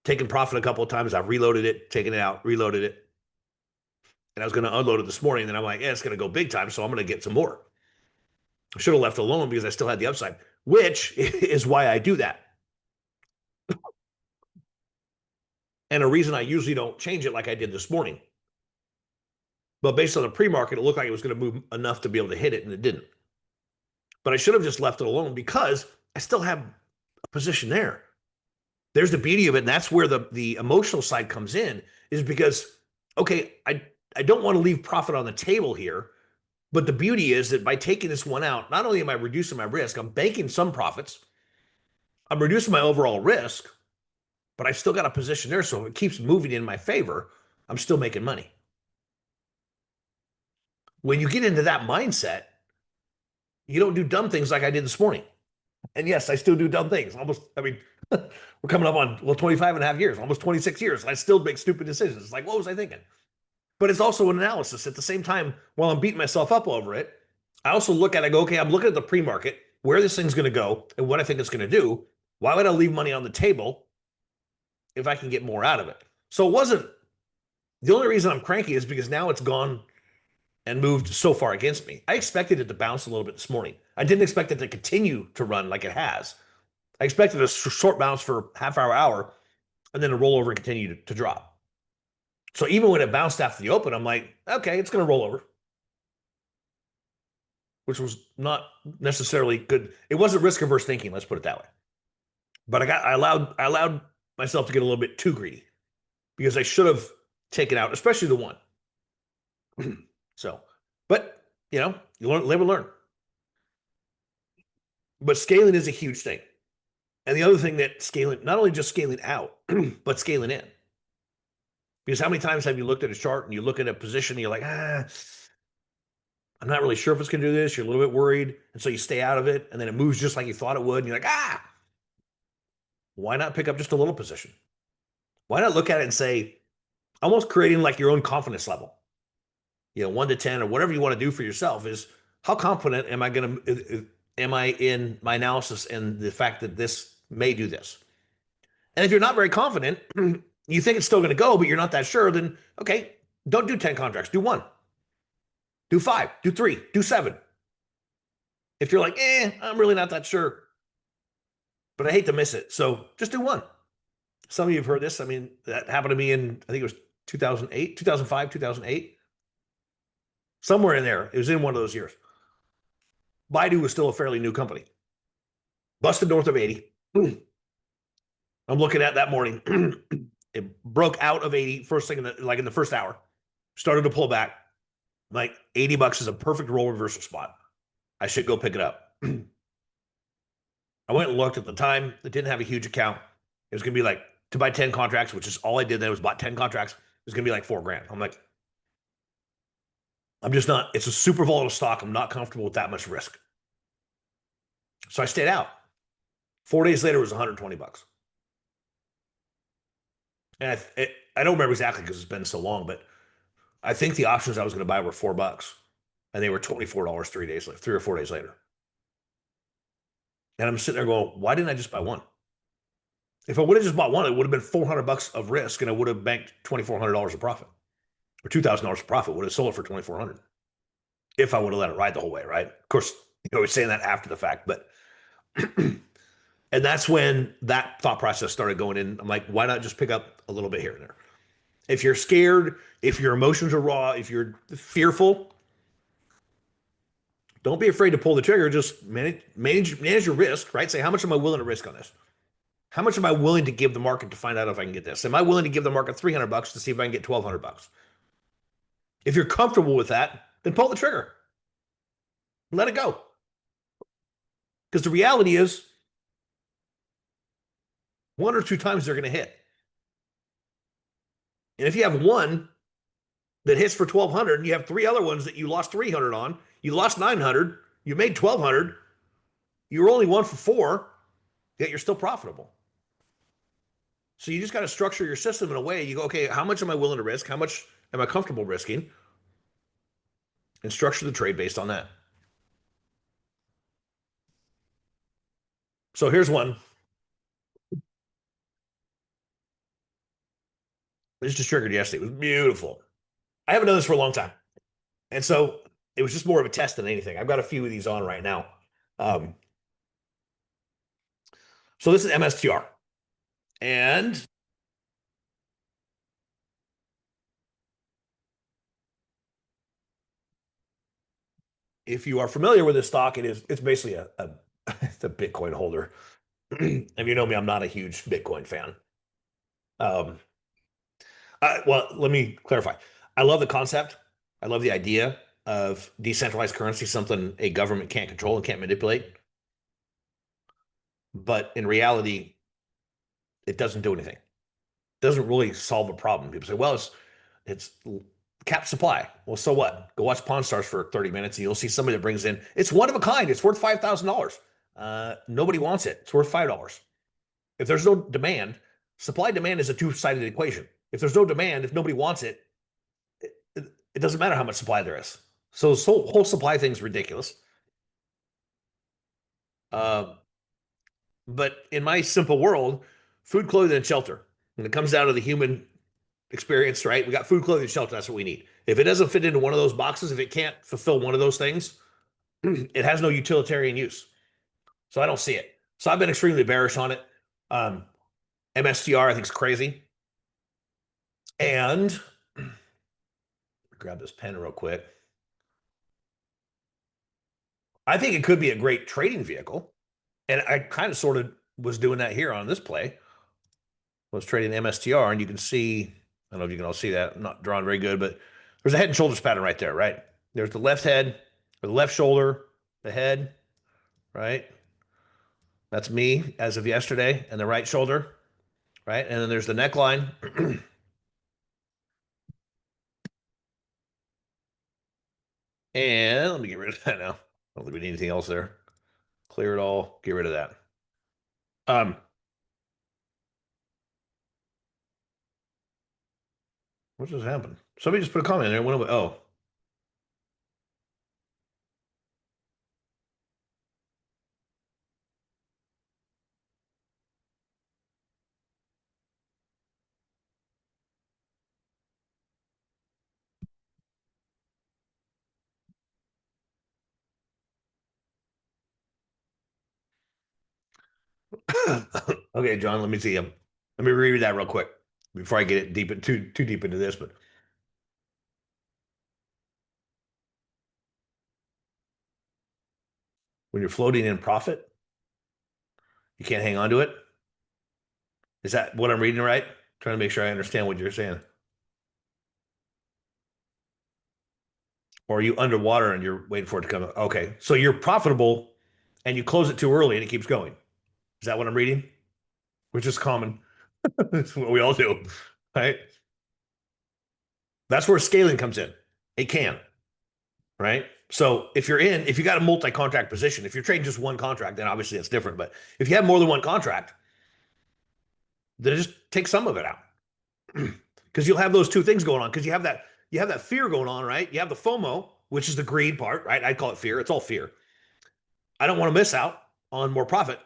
Taken profit a couple of times. I've reloaded it, taken it out, reloaded it. And I was going to unload it this morning. And then I'm like, yeah, it's going to go big time. So I'm going to get some more. I should have left it alone because I still had the upside, which is why I do that. And a reason I usually don't change it like I did this morning. But based on the pre-market, it looked like it was going to move enough to be able to hit it, and it didn't. But I should have just left it alone because I still have a position there. There's the beauty of it, and that's where the emotional side comes in, is because, okay, I don't want to leave profit on the table here, but the beauty is that by taking this one out, not only am I reducing my risk, I'm banking some profits, I'm reducing my overall risk, but I've still got a position there, so if it keeps moving in my favor, I'm still making money. When you get into that mindset, you don't do dumb things like I did this morning. And yes, I still do dumb things. We're coming up on, 25 and a half years, almost 26 years. And I still make stupid decisions. It's like, what was I thinking? But it's also an analysis. At the same time, while I'm beating myself up over it, I also look at it, I go, okay, I'm looking at the pre-market, where this thing's going to go and what I think it's going to do. Why would I leave money on the table if I can get more out of it? So it wasn't, the only reason I'm cranky is because now it's gone and moved so far against me. I expected it to bounce a little bit this morning. I didn't expect it to continue to run like it has. I expected a short bounce for half hour, and then to roll over and continue to drop. So even when it bounced after the open, I'm like, okay, it's going to roll over, which was not necessarily good. It wasn't risk averse thinking, let's put it that way. But I allowed myself to get a little bit too greedy because I should have taken out, especially the one. So, but you live and learn. But scaling is a huge thing. And the other thing that scaling, not only just scaling out, but scaling in. Because how many times have you looked at a chart and you look at a position and you're like, I'm not really sure if it's going to do this. You're a little bit worried. And so you stay out of it. And then it moves just like you thought it would. And you're like, why not pick up just a little position? Why not look at it and say, almost creating like your own confidence level, 1 to 10 or whatever you want to do for yourself is how confident am I in my analysis and the fact that this may do this? And if you're not very confident, you think it's still going to go, but you're not that sure, then okay, don't do 10 contracts, do one, do five, do three, do seven. If you're like, I'm really not that sure, but I hate to miss it. So just do one. Some of you have heard this. I mean, that happened to me in, I think it was 2008, 2005, 2008, somewhere in there. It was in one of those years. Baidu was still a fairly new company. Busted north of 80. I'm looking at that morning. It broke out of 80 first thing in the first hour. Started to pull back. Like $80 is a perfect role reversal spot. I should go pick it up. I went and looked at the time. It didn't have a huge account. It was going to be like to buy 10 contracts, which is all I did. Then was bought 10 contracts. It was going to be like $4,000. I'm like, I'm just not. It's a super volatile stock. I'm not comfortable with that much risk. So I stayed out. 4 days later, it was $120. And I don't remember exactly because it's been so long, but I think the options I was going to buy were $4, and they were $24 3 days later, 3 or 4 days later. And I'm sitting there going, why didn't I just buy one? If I would have just bought one, it would have been $400 of risk, and I would have banked $2,400 of profit, or $2,000 of profit. Would have sold it for $2,400 if I would have let it ride the whole way, right? Of course, we're saying that after the fact, but and that's when that thought process started going in. I'm like, why not just pick up a little bit here and there? If you're scared, if your emotions are raw, if you're fearful, don't be afraid to pull the trigger. Just manage your risk, right? Say, how much am I willing to risk on this? How much am I willing to give the market to find out if I can get this? Am I willing to give the market $300 to see if I can get $1,200? If you're comfortable with that, then pull the trigger. Let it go. Because the reality is, 1 or 2 times they're going to hit. And if you have one that hits for 1,200 and you have 3 other ones that you lost 300 on, you lost 900, you made 1,200, you were only 1 for 4, yet you're still profitable. So you just got to structure your system in a way. You go, okay, how much am I willing to risk? How much am I comfortable risking? And structure the trade based on that. So here's one. This just triggered yesterday. It was beautiful. I haven't done this for a long time. And so it was just more of a test than anything. I've got a few of these on right now. So this is MSTR. And if you are familiar with this stock, it's basically it's a Bitcoin holder. If you know me, I'm not a huge Bitcoin fan. Well, let me clarify. I love the concept. I love the idea of decentralized currency, something a government can't control and can't manipulate. But in reality, it doesn't do anything. It doesn't really solve a problem. People say, well, it's cap supply. Well, so what? Go watch Pawn Stars for 30 minutes and you'll see somebody that brings in, it's one of a kind. It's worth $5,000. Nobody wants it. It's worth $5. If there's no demand, supply demand is a two-sided equation. If there's no demand, if nobody wants it, it doesn't matter how much supply there is. So this whole supply thing is ridiculous. But in my simple world, food, clothing, and shelter. When it comes down to the human experience, right? We got food, clothing, and shelter. That's what we need. If it doesn't fit into one of those boxes, if it can't fulfill one of those things, it has no utilitarian use. So I don't see it. So I've been extremely bearish on it. MSTR, I think, is crazy. And grab this pen real quick. I think it could be a great trading vehicle. And I kind of sort of was doing that here on this play. I was trading MSTR, and you can see, I don't know if you can all see that. I'm not drawing very good, but there's a head and shoulders pattern right there, right? There's the left head, or the left shoulder, the head, right? That's me as of yesterday, and the right shoulder, right? And then there's the neckline. And let me get rid of that now. I don't think we need anything else there. Clear it all, get rid of that. Um, what just happened? Somebody just put a comment in there. Went away. Oh, okay, John. Let me see him. Let me reread that real quick before I get it deep too deep into this. But when you're floating in profit, you can't hang on to it. Is that what I'm reading right? Trying to make sure I understand what you're saying. Or are you underwater and you're waiting for it to come? Okay, so you're profitable and you close it too early and it keeps going. Is that what I'm reading? Which is common. That's what we all do, right? That's where scaling comes in. It can, right? So if you got a multi-contract position, if you're trading just one contract, then obviously that's different. But if you have more than one contract, then just take some of it out. Because you'll have those two things going on. Because you have that fear going on, right? You have the FOMO, which is the greed part, right? I call it fear. It's all fear. I don't want to miss out on more profit,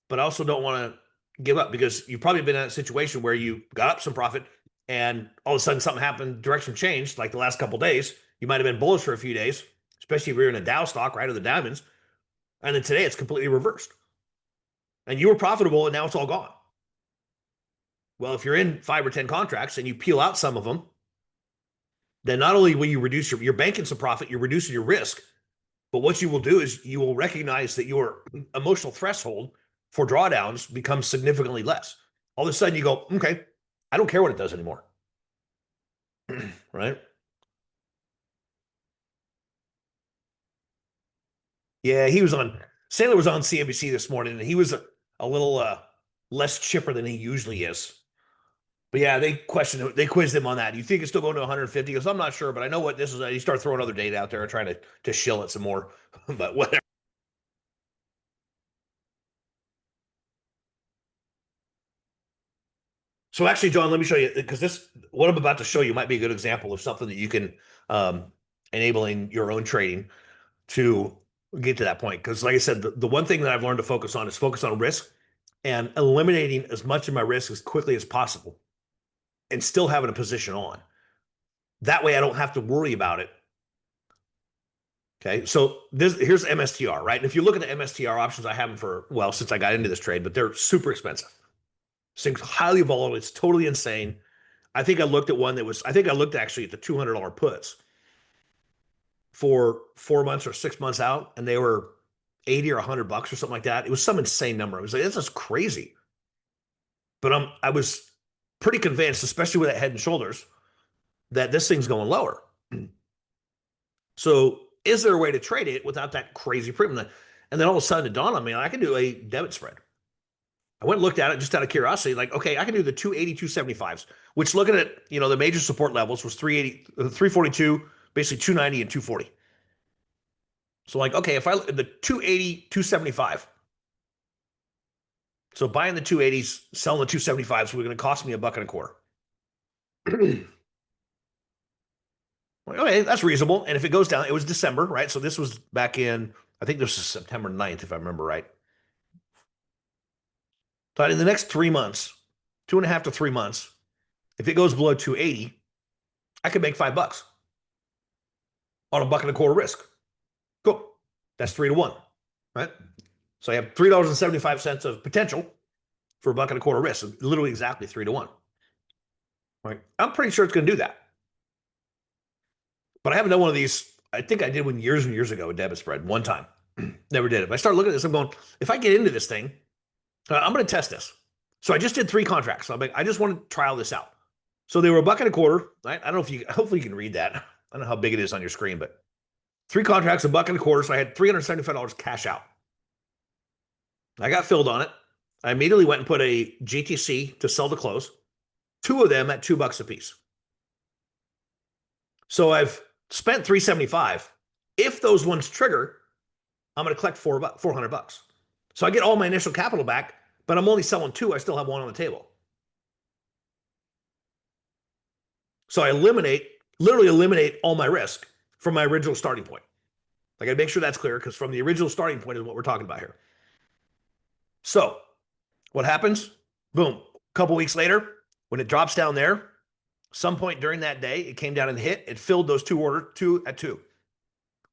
but I also don't want to give up because you've probably been in a situation where you got up some profit and all of a sudden something happened, direction changed, like the last couple of days. You might have been bullish for a few days, especially if you're in a Dow stock, right, or the diamonds. And then today it's completely reversed. And you were profitable and now it's all gone. Well, if you're in 5 or 10 contracts and you peel out some of them, then not only will you reduce you're banking some profit, you're reducing your risk, but what you will do is you will recognize that your emotional threshold for drawdowns becomes significantly less. All of a sudden you go, okay, I don't care what it does anymore. Right? Yeah, he was on Sandler was on CNBC this morning and he was a little less chipper than he usually is. But yeah, they quizzed him on that. Do you think it's still going to 150? He goes, I'm not sure, but I know what this is. You start throwing other data out there and trying to shill it some more. But whatever. So actually, John, let me show you because this what I'm about to show you might be a good example of something that you can enabling your own trading to get to that point. Because like I said, the one thing that I've learned to focus on is focus on risk and eliminating as much of my risk as quickly as possible and still having a position on. That way I don't have to worry about it. Okay. So here's MSTR, right? And if you look at the MSTR options, I have them for, well, since I got into this trade, but they're super expensive. This thing's highly volatile. It's totally insane. I think I looked actually at the $200 puts for 4 months or 6 months out, and they were 80 or $100 or something like that. It was some insane number. I was like, this is crazy. But I was pretty convinced, especially with that head and shoulders, that this thing's going lower. So is there a way to trade it without that crazy premium? And then all of a sudden it dawned on me, I can do a debit spread. I went and looked at it just out of curiosity, like, okay, I can do the 280, 275s, which looking at, the major support levels was 380, 342, basically 290 and 240. So like, okay, if I the 280, 275. So buying the 280s, selling the 275s, we're going to cost me $1.25. Okay, that's reasonable. And if it goes down, it was December, right? So this was back in, I think this was September 9th, if I remember right. So in the next 3 months, 2.5 to 3 months, if it goes below 280, I could make $5 on $1.25 risk. Cool. That's 3 to 1, right? So I have $3.75 of potential for $1.25 risk, literally exactly 3 to 1. Right? I'm pretty sure it's going to do that. But I haven't done one of these. I think I did one years and years ago, a debit spread one time. Never did it. But I started looking at this. I'm going, if I get into this thing, I'm going to test this. So I just did 3 contracts. So I'm like, I just want to trial this out. So they were $1.25. Right? I don't know if hopefully you can read that. I don't know how big it is on your screen, but 3 contracts, $1.25. So I had $375 cash out. I got filled on it. I immediately went and put a GTC to sell the close, two of them at $2 a piece. So I've spent 375. If those ones trigger, I'm going to collect 400 bucks. So I get all my initial capital back, but I'm only selling two. I still have one on the table. So I literally eliminate all my risk from my original starting point. I got to make sure that's clear because from the original starting point is what we're talking about here. So what happens? Boom. A couple weeks later, when it drops down there, some point during that day, it came down and hit. It filled those two at two.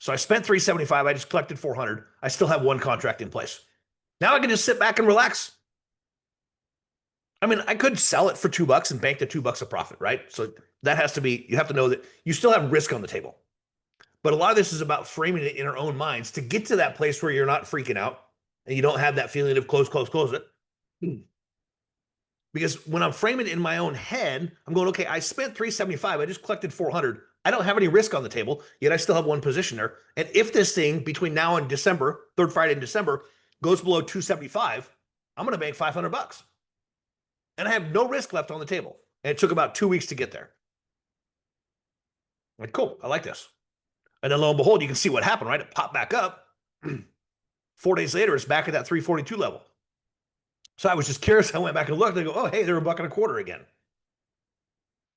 So I spent 375. I just collected 400. I still have one contract in place. Now I can just sit back and relax. I mean, I could sell it for $2 and bank the $2 of profit, right? So that has to be, you have to know that you still have risk on the table. But a lot of this is about framing it in our own minds to get to that place where you're not freaking out and you don't have that feeling of close it. Because when I'm framing it in my own head, I'm going, okay, I spent 375. I just collected 400. I don't have any risk on the table, yet I still have one position there. And if this thing between now and December, third Friday in December, goes below 275, I'm going to bank 500 bucks. And I have no risk left on the table. And it took about 2 weeks to get there. I'm like, cool, I like this. And then lo and behold, you can see what happened, right? It popped back up. 4 days later, it's back at that 342 level. So I was just curious. I went back and looked. And I go, oh, hey, they're $1.25 again.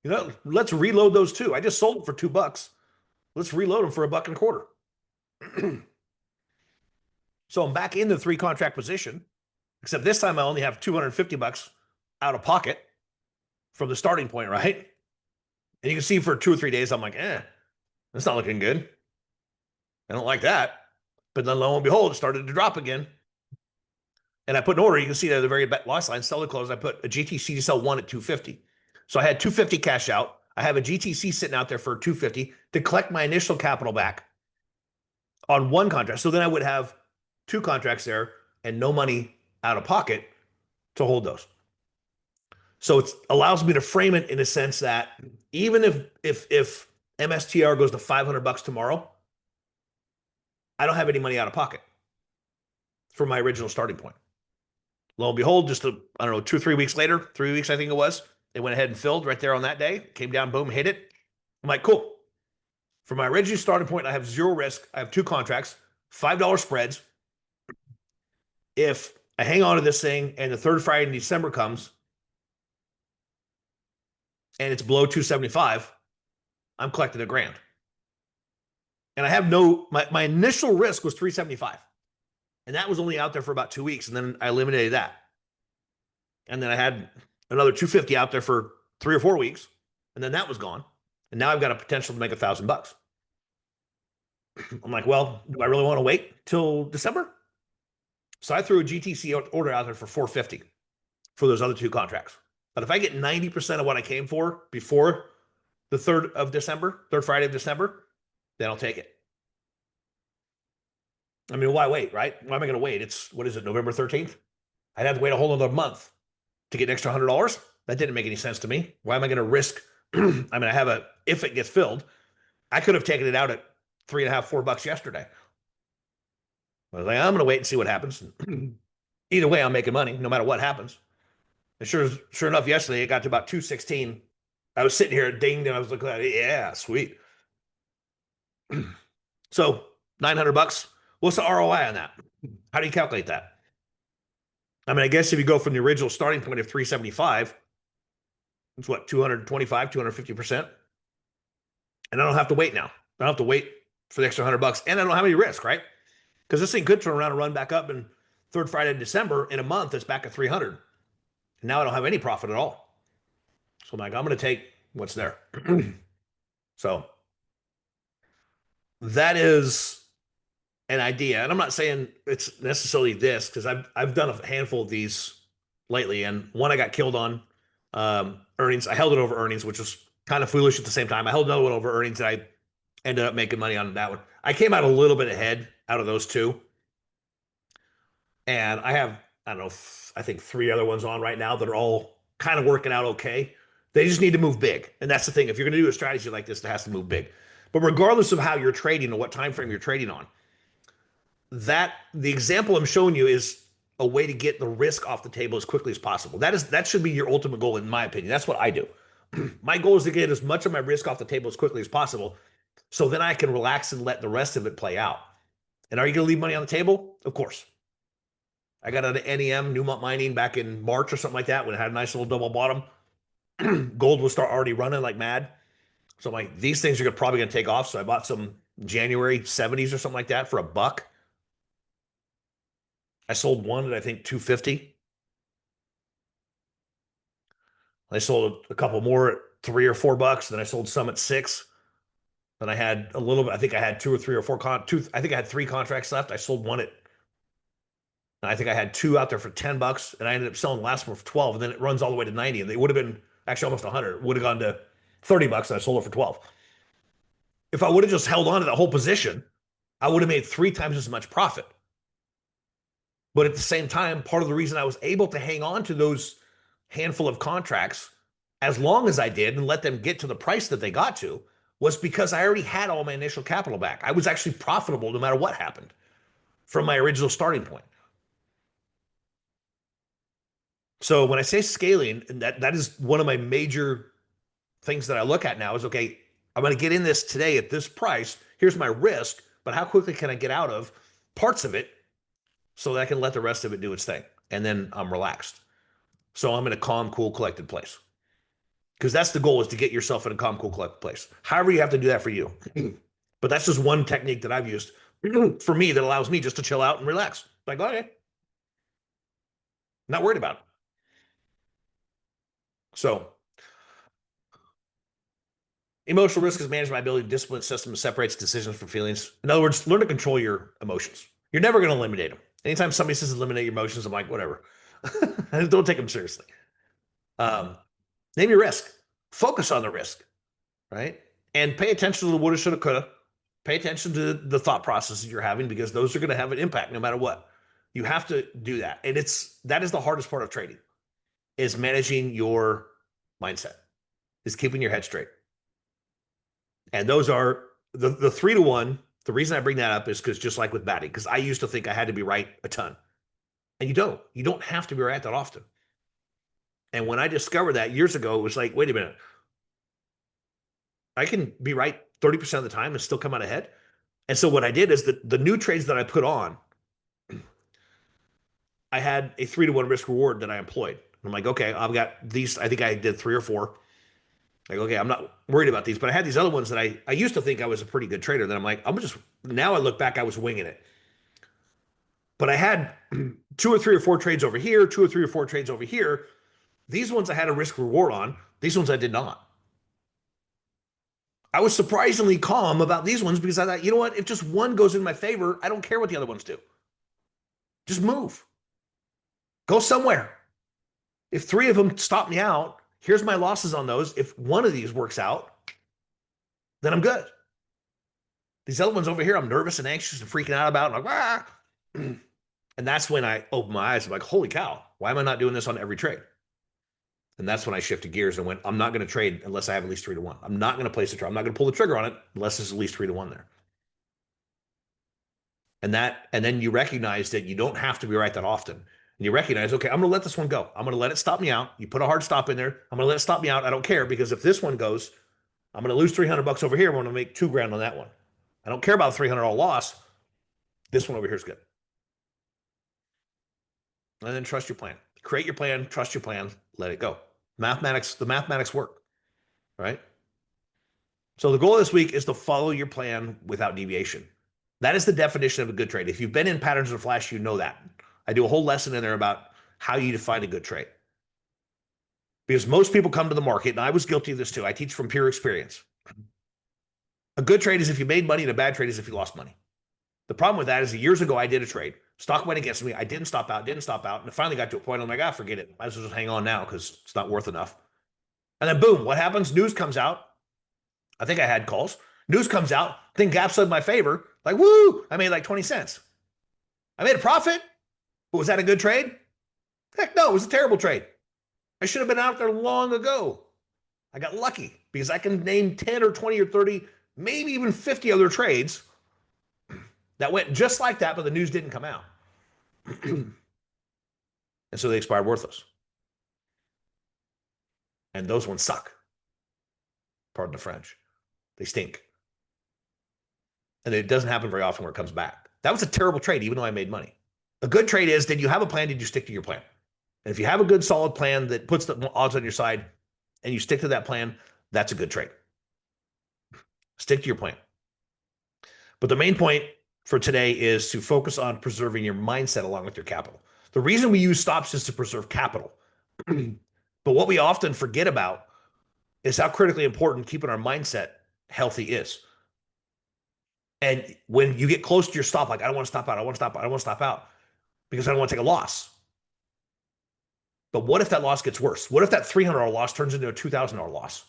You know, let's reload those two. I just sold them for $2. Let's reload them for $1.25. So I'm back in the 3 contract position, except this time I only have 250 bucks out of pocket from the starting point, right? And you can see for 2 or 3 days, I'm like, that's not looking good. I don't like that. But then lo and behold, it started to drop again. And I put an order. You can see there the very last line, sell to close. I put a GTC to sell one at 250. So I had 250 cash out. I have a GTC sitting out there for 250 to collect my initial capital back on one contract. So then I would have 2 contracts there and no money out of pocket to hold those. So it allows me to frame it in a sense that even if MSTR goes to 500 bucks tomorrow, I don't have any money out of pocket for my original starting point. Lo and behold, just 2 or 3 weeks later, 3 weeks I think it was, it went ahead and filled right there on that day. Came down, boom, hit it. I'm like, cool. For my original starting point, I have 0 risk. I have 2 contracts, $5 spreads. If I hang on to this thing and the third Friday in December comes and it's below 275, I'm collecting $1,000. And I have my initial risk was 375. And that was only out there for about 2 weeks. And then I eliminated that. And then I had another 250 out there for 3 or 4 weeks. And then that was gone. And now I've got a potential to make $1,000. I'm like, well, do I really want to wait till December? So I threw a GTC order out there for 450 for those other 2 contracts. But if I get 90% of what I came for before the 3rd Friday of December, then I'll take it. I mean, why wait, right? Why am I going to wait? It's, what is it, November 13th? I'd have to wait a whole other month to get an extra $100. That didn't make any sense to me. Why am I going to risk? I mean, I have if it gets filled, I could have taken it out at $3.50, $4 yesterday. I was like, I'm going to wait and see what happens. Either way, I'm making money no matter what happens. And sure enough, yesterday it got to about 216. I was sitting here dinged and I was looking at it. Yeah, sweet. So $900. What's the ROI on that? How do you calculate that? I mean, I guess if you go from the original starting point of 375, it's what, 225, 250%? And I don't have to wait now. I don't have to wait for the extra $100, and I don't have any risk, right? Because this thing could turn around and run back up in 3rd Friday in December. In a month, it's back at 300. And now I don't have any profit at all. So I'm like, I'm going to take what's there. So that is an idea. And I'm not saying it's necessarily this, because I've done a handful of these lately, and one I got killed on earnings. I held it over earnings, which was kind of foolish at the same time. I held another one over earnings, and I ended up making money on that one. I came out a little bit ahead out of those 2. And I have, I don't know, I think 3 other ones on right now that are all kind of working out okay. They just need to move big. And that's the thing. If you're going to do a strategy like this, it has to move big. But regardless of how you're trading or what time frame you're trading on, that the example I'm showing you is a way to get the risk off the table as quickly as possible. That should be your ultimate goal, in my opinion. That's what I do. My goal is to get as much of my risk off the table as quickly as possible, so then I can relax and let the rest of it play out. And are you going to leave money on the table? Of course. I got out of NEM, Newmont Mining, back in March or something like that when it had a nice little double bottom. Gold was start already running like mad. So I'm like, these things are probably going to take off. So I bought some January 70s or something like that for $1. I sold one at I think 250. I sold a couple more at $3 or $4. Then I sold some at 6. Then I had a little bit. I think I had two or three or four I think I had 3 contracts left. I sold one at. I think I had 2 out there for $10, and I ended up selling the last one for 12. And then it runs all the way to 90, and they would have been actually almost 100. It would have gone to $30, and I sold it for 12. If I would have just held on to that whole position, I would have made 3 times as much profit. But at the same time, part of the reason I was able to hang on to those handful of contracts as long as I did and let them get to the price that they got to was because I already had all my initial capital back. I was actually profitable no matter what happened from my original starting point. So when I say scaling, and that is one of my major things that I look at now is, okay, I'm going to get in this today at this price. Here's my risk, but how quickly can I get out of parts of it so that I can let the rest of it do its thing? And then I'm relaxed. So I'm in a calm, cool, collected place. Because that's the goal, is to get yourself in a calm, cool, collected place. However you have to do that for you. But that's just one technique that I've used for me that allows me just to chill out and relax. Like, okay, not worried about it. So emotional risk is managed by ability to discipline a system that separates decisions from feelings. In other words, learn to control your emotions. You're never going to eliminate them. Anytime somebody says eliminate your emotions, I'm like, whatever. Don't take them seriously. Name your risk. Focus on the risk, right? And pay attention to the woulda, shoulda, coulda. Pay attention to the thought processes you're having, because those are going to have an impact no matter what. You have to do that. And that is the hardest part of trading, is managing your mindset, is keeping your head straight. And those are the 3-to-1. The reason I bring that up is because, just like with batting, because I used to think I had to be right a ton. And you don't have to be right that often. And when I discovered that years ago, it was like, wait a minute, I can be right 30% of the time and still come out ahead. And so what I did is the new trades that I put on, I had a 3-to-1 risk reward that I employed. I'm like, okay, I've got these. I think I did 3 or 4. Like, okay, I'm not worried about these, but I had these other ones that I used to think I was a pretty good trader. Then I'm like, now I look back, I was winging it. But I had 2 or 3 or 4 trades over here, 2 or 3 or 4 trades over here. These ones I had a risk reward on. These ones I did not. I was surprisingly calm about these ones because I thought, you know what? If just one goes in my favor, I don't care what the other ones do. Just move. Go somewhere. If 3 of them stop me out, here's my losses on those. If one of these works out, then I'm good. These other ones over here, I'm nervous and anxious and freaking out about. I'm like, ah. And that's when I opened my eyes. I'm like, holy cow, why am I not doing this on every trade? And that's when I shifted gears and went, I'm not going to trade unless I have at least 3-to-1. I'm not going to place a trade. I'm not going to pull the trigger on it unless there's at least 3-to-1 there. And then you recognize that you don't have to be right that often. And you recognize, okay, I'm going to let this one go. I'm going to let it stop me out. You put a hard stop in there. I'm going to let it stop me out. I don't care, because if this one goes, I'm going to lose $300 over here. I'm going to make $2,000 on that one. I don't care about $300 loss. This one over here is good. And then trust your plan. Create your plan, trust your plan, let it go. The mathematics work, right? So the goal of this week is to follow your plan without deviation. That is the definition of a good trade. If you've been in Patterns of Flash, you know that. I do a whole lesson in there about how you define a good trade. Because most people come to the market, and I was guilty of this too. I teach from pure experience. A good trade is if you made money, and a bad trade is if you lost money. The problem with that is that years ago, I did a trade. Stock went against me. I didn't stop out. And it finally got to a point, I'm like, forget it. Might as well just hang on now because it's not worth enough. And then boom, what happens? News comes out. I think I had calls. News comes out. Thing gaps in my favor. Like, woo, I made like 20 cents. I made a profit. But was that a good trade? Heck no, it was a terrible trade. I should have been out there long ago. I got lucky because I can name 10 or 20 or 30, maybe even 50 other trades that went just like that, but the news didn't come out. And so they expired worthless. And those ones suck. Pardon the French. They stink. And it doesn't happen very often where it comes back. That was a terrible trade, even though I made money. A good trade is, did you have a plan? Did you stick to your plan? And if you have a good, solid plan that puts the odds on your side and you stick to that plan, that's a good trade. Stick to your plan. But the main point for today is to focus on preserving your mindset along with your capital. The reason we use stops is to preserve capital. But what we often forget about is how critically important keeping our mindset healthy is. And when you get close to your stop, like, I don't want to stop out, I want to stop out, I don't want to stop out because I don't want to take a loss. But what if that loss gets worse? What if that $300 loss turns into a $2,000 loss?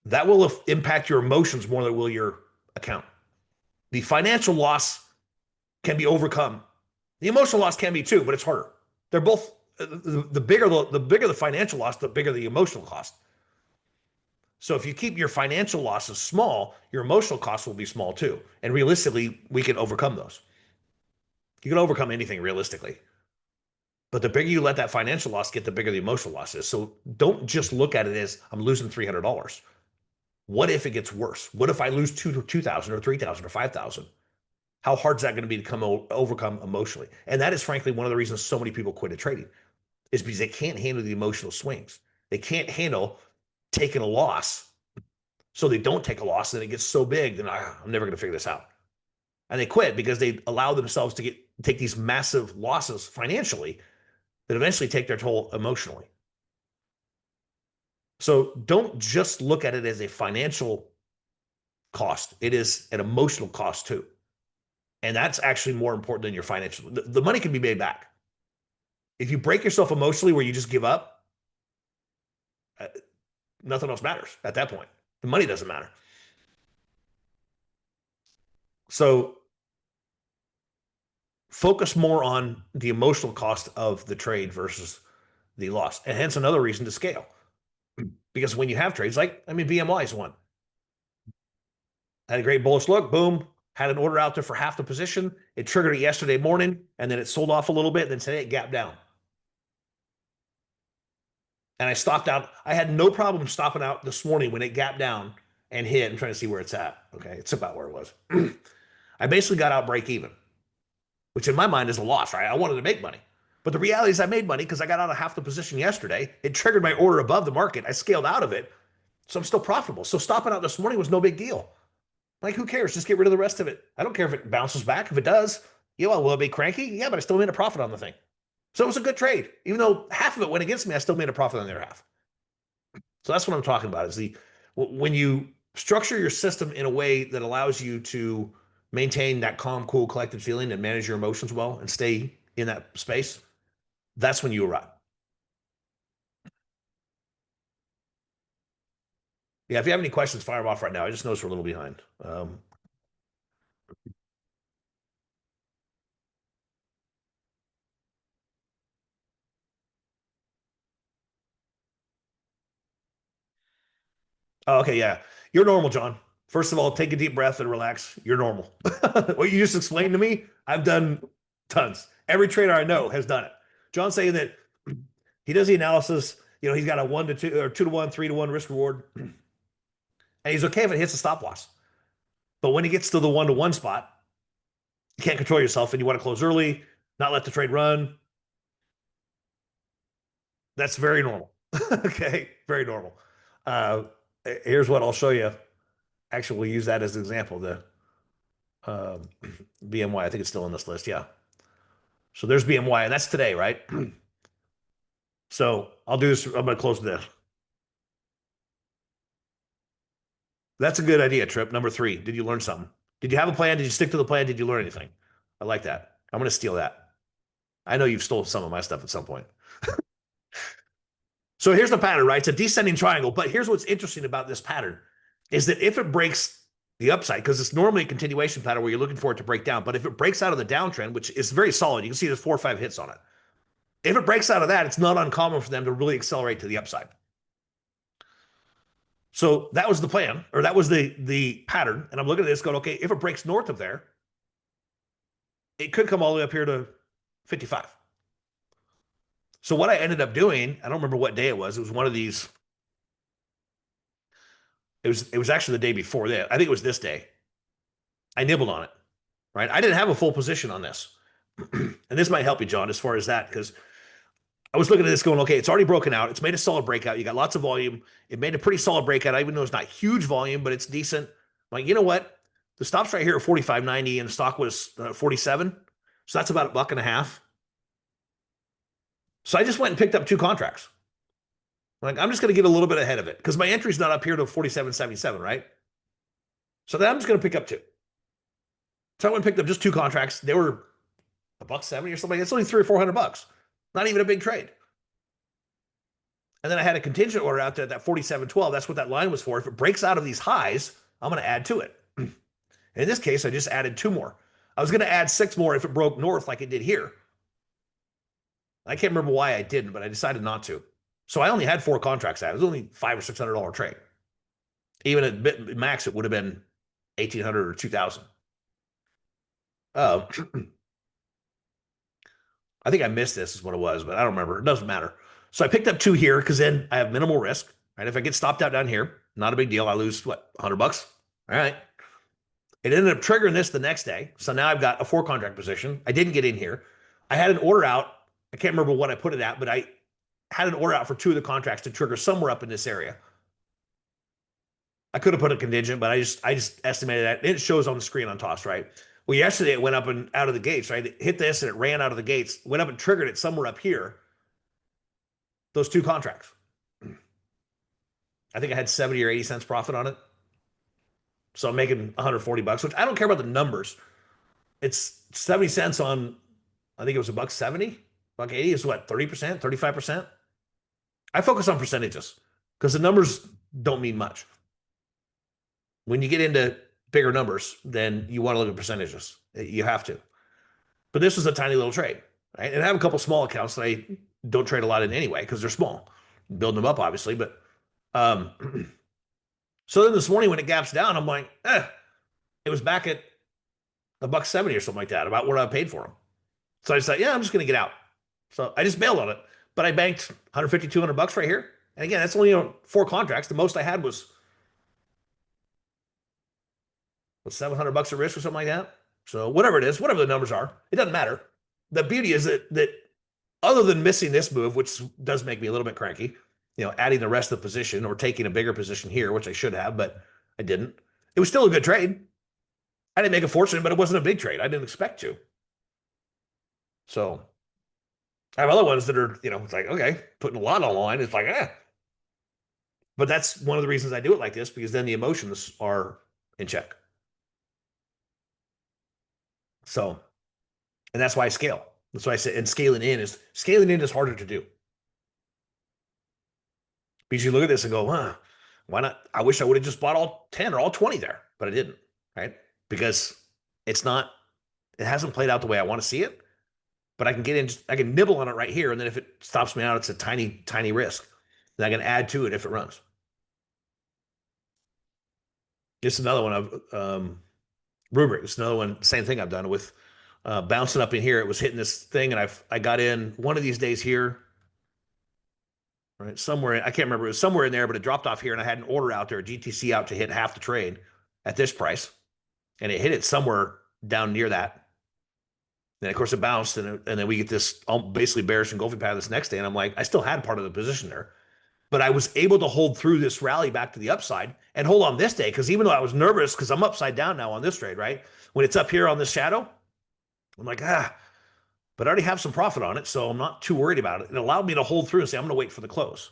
That will impact your emotions more than it will your account. The financial loss can be overcome. The emotional loss can be too, but it's harder. They're both the bigger the financial loss, the bigger the emotional cost. So if you keep your financial losses small, your emotional costs will be small too. And realistically, we can overcome those. You can overcome anything realistically. But the bigger you let that financial loss get, the bigger the emotional loss is. So don't just look at it as I'm losing $300. What if it gets worse? What if I lose 2,000 or 3,000 or 5,000? How hard is that going to be to overcome emotionally? And that is frankly one of the reasons so many people quit at trading is because they can't handle the emotional swings. They can't handle taking a loss. So they don't take a loss and it gets so big, then I'm never going to figure this out. And they quit because they allow themselves to take these massive losses financially that eventually take their toll emotionally. So don't just look at it as a financial cost. It is an emotional cost too. And that's actually more important than your financial. The money can be made back. If you break yourself emotionally where you just give up, nothing else matters at that point. The money doesn't matter. So focus more on the emotional cost of the trade versus the loss. And hence another reason to scale. Because when you have trades, BMY is one. Had a great bullish look, boom, had an order out there for half the position. It triggered it yesterday morning, and then it sold off a little bit, and then today it gapped down. And I stopped out. I had no problem stopping out this morning when it gapped down and hit. I'm trying to see where it's at. Okay, it's about where it was. I basically got out break even, which in my mind is a loss, right? I wanted to make money. But the reality is I made money because I got out of half the position yesterday. It triggered my order above the market. I scaled out of it. So I'm still profitable. So stopping out this morning was no big deal. Like, who cares? Just get rid of the rest of it. I don't care if it bounces back. If it does, will it be cranky? Yeah, but I still made a profit on the thing. So it was a good trade. Even though half of it went against me, I still made a profit on the other half. So that's what I'm talking about is when you structure your system in a way that allows you to maintain that calm, cool, collected feeling and manage your emotions well and stay in that space, that's when you arrive. Yeah, if you have any questions, fire them off right now. I just noticed we're a little behind. Oh, okay, yeah. You're normal, John. First of all, take a deep breath and relax. You're normal. What you just explained to me, I've done tons. Every trader I know has done it. John's saying that he does the analysis. He's got a 1-2 or 2-1, 3-1 risk reward, and he's okay if it hits a stop loss. But when he gets to the 1-to-1 spot, you can't control yourself and you want to close early, not let the trade run. That's very normal. Okay, very normal. Here's what I'll show you. Actually, we'll use that as an example. The BMY, I think it's still on this list. Yeah. So there's BMY, and that's today, right? So I'll do this. I'm going to close this. That's a good idea, Trip. Number 3. Did you learn something? Did you have a plan? Did you stick to the plan? Did you learn anything? I like that. I'm going to steal that. I know you've stolen some of my stuff at some point. So here's the pattern, right? It's a descending triangle. But here's what's interesting about this pattern is that if it breaks the upside, because it's normally a continuation pattern where you're looking for it to break down. But if it breaks out of the downtrend, which is very solid, you can see there's 4 or 5 hits on it. If it breaks out of that, it's not uncommon for them to really accelerate to the upside. So that was the plan, or that was the pattern. And I'm looking at this going, okay, if it breaks north of there, it could come all the way up here to 55. So what I ended up doing, I don't remember what day it was. It was one of these. It was actually the day before that. I think it was this day. I nibbled on it, right? I didn't have a full position on this. And this might help you, John, as far as that, because I was looking at this going, okay, it's already broken out. It's made a solid breakout. You got lots of volume. It made a pretty solid breakout, even though it's not huge volume, but it's decent. I'm like, you know what? The stop's right here at 45.90 and the stock was 47. So that's about a buck and a half. So I just went and picked up two contracts. Like, I'm just going to get a little bit ahead of it because my entry's not up here to 47.77, right? So then I'm just going to pick up two. So I went and picked up just two contracts. They were a buck 70 or something. It's only 300 or 400 bucks. Not even a big trade. And then I had a contingent order out there at that 47.12. That's what that line was for. If it breaks out of these highs, I'm going to add to it. In this case, I just added two more. I was going to add six more if it broke north like it did here. I can't remember why I didn't, but I decided not to. So I only had four contracts out. It was only $500 or $600 trade. Even at max, it would have been 1,800 or 2,000. I think I missed this is what it was, but I don't remember. It doesn't matter. So I picked up two here because then I have minimal risk. Right? If I get stopped out down here, not a big deal. I lose what, $100? All right. It ended up triggering this the next day. So now I've got a four contract position. I didn't get in here. I had an order out. I can't remember what I put it at, but I had an order out for two of the contracts to trigger somewhere up in this area. I could have put a contingent, but I just estimated that. It shows on the screen on toss, right? Well, yesterday it went up and out of the gates, right? It hit this and it ran out of the gates, went up and triggered it somewhere up here. Those two contracts. I think I had 70 or 80 cents profit on it. So I'm making 140 bucks, which I don't care about the numbers. It's 70 cents on, I think it was a buck 70, buck 80 is what, 30%, 35%? I focus on percentages because the numbers don't mean much. When you get into bigger numbers, then you want to look at percentages. You have to. But this was a tiny little trade, right? And I have a couple small accounts that I don't trade a lot in anyway because they're small. Building them up, obviously, but so then this morning when it gaps down, I'm like, it was back at a buck 70 or something like that, about what I paid for them. So I decided, yeah, I'm just going to get out. So I just bailed on it, but I banked 150, 200 bucks right here. And again, that's only four contracts. The most I had was 700 bucks at risk or something like that. So whatever it is, whatever the numbers are, it doesn't matter. The beauty is that other than missing this move, which does make me a little bit cranky, adding the rest of the position or taking a bigger position here, which I should have, but I didn't. It was still a good trade. I didn't make a fortune, but it wasn't a big trade. I didn't expect to. So I have other ones that are, it's like, okay, putting a lot on the line. It's like, But that's one of the reasons I do it like this, because then the emotions are in check. So, and that's why I scale. That's why I say, and scaling in is harder to do. Because you look at this and go, why not? I wish I would have just bought all 10 or all 20 there, but I didn't, right? Because it hasn't played out the way I want to see it, but I can get in, I can nibble on it right here. And then if it stops me out, it's a tiny, tiny risk. And I can add to it if it runs. This is another one of rubric. It's another one, same thing I've done with bouncing up in here. It was hitting this thing, and I got in one of these days here, right? Somewhere, I can't remember. It was somewhere in there, but it dropped off here, and I had an order out there, a GTC out to hit half the trade at this price, and it hit it somewhere down near that. And of course, it bounced, and then we get this basically bearish engulfing pattern this next day, and I'm like, I still had part of the position there, but I was able to hold through this rally back to the upside and hold on this day, because even though I was nervous, because I'm upside down now on this trade, right? When it's up here on this shadow, I'm like, but I already have some profit on it, so I'm not too worried about it. It allowed me to hold through and say, I'm going to wait for the close.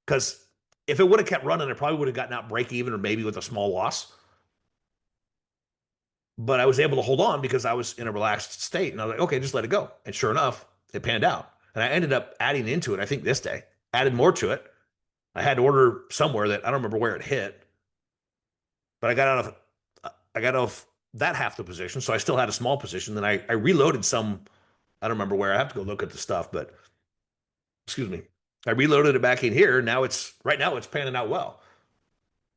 Because if it would have kept running, it probably would have gotten out break even or maybe with a small loss. But I was able to hold on because I was in a relaxed state. And I was like, okay, just let it go. And sure enough, it panned out. And I ended up adding into it, I think this day, added more to it. I had to order somewhere that I don't remember where it hit. But I got out of that half the position. So I still had a small position. Then I reloaded some, I don't remember where. I have to go look at the stuff, but excuse me. I reloaded it back in here. Right now it's panning out well.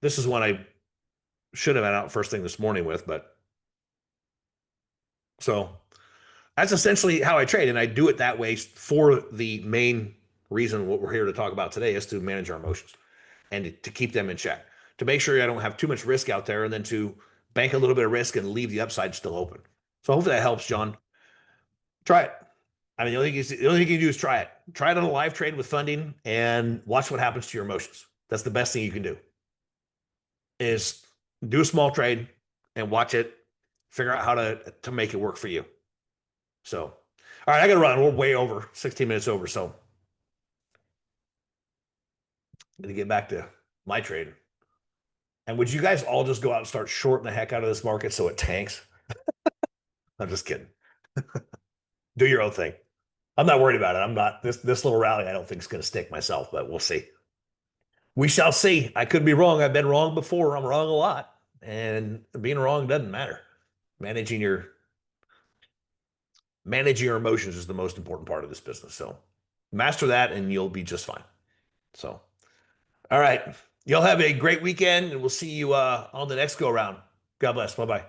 This is one I should have been out first thing this morning with, but so That's essentially how I trade, and I do it that way for the main reason what we're here to talk about today is to manage our emotions and to keep them in check, to make sure I don't have too much risk out there, and then to bank a little bit of risk and leave the upside still open. So hopefully that helps, John. Try it. I mean, the only thing you can do is try it. Try it on a live trade with funding and watch what happens to your emotions. That's the best thing you can do. Is do a small trade and watch it, figure out how to make it work for you. So, all right, I got to run. We're way over, 16 minutes over. So, I'm going to get back to my trade. And would you guys all just go out and start shorting the heck out of this market so it tanks? I'm just kidding. Do your own thing. I'm not worried about it. I'm not this little rally. I don't think is going to stick myself, but we'll see. We shall see. I could be wrong. I've been wrong before. I'm wrong a lot, and being wrong doesn't matter. Managing your managing your emotions is the most important part of this business. So master that, and you'll be just fine. So, all right, y'all have a great weekend, and we'll see you on the next go round. God bless. Bye bye.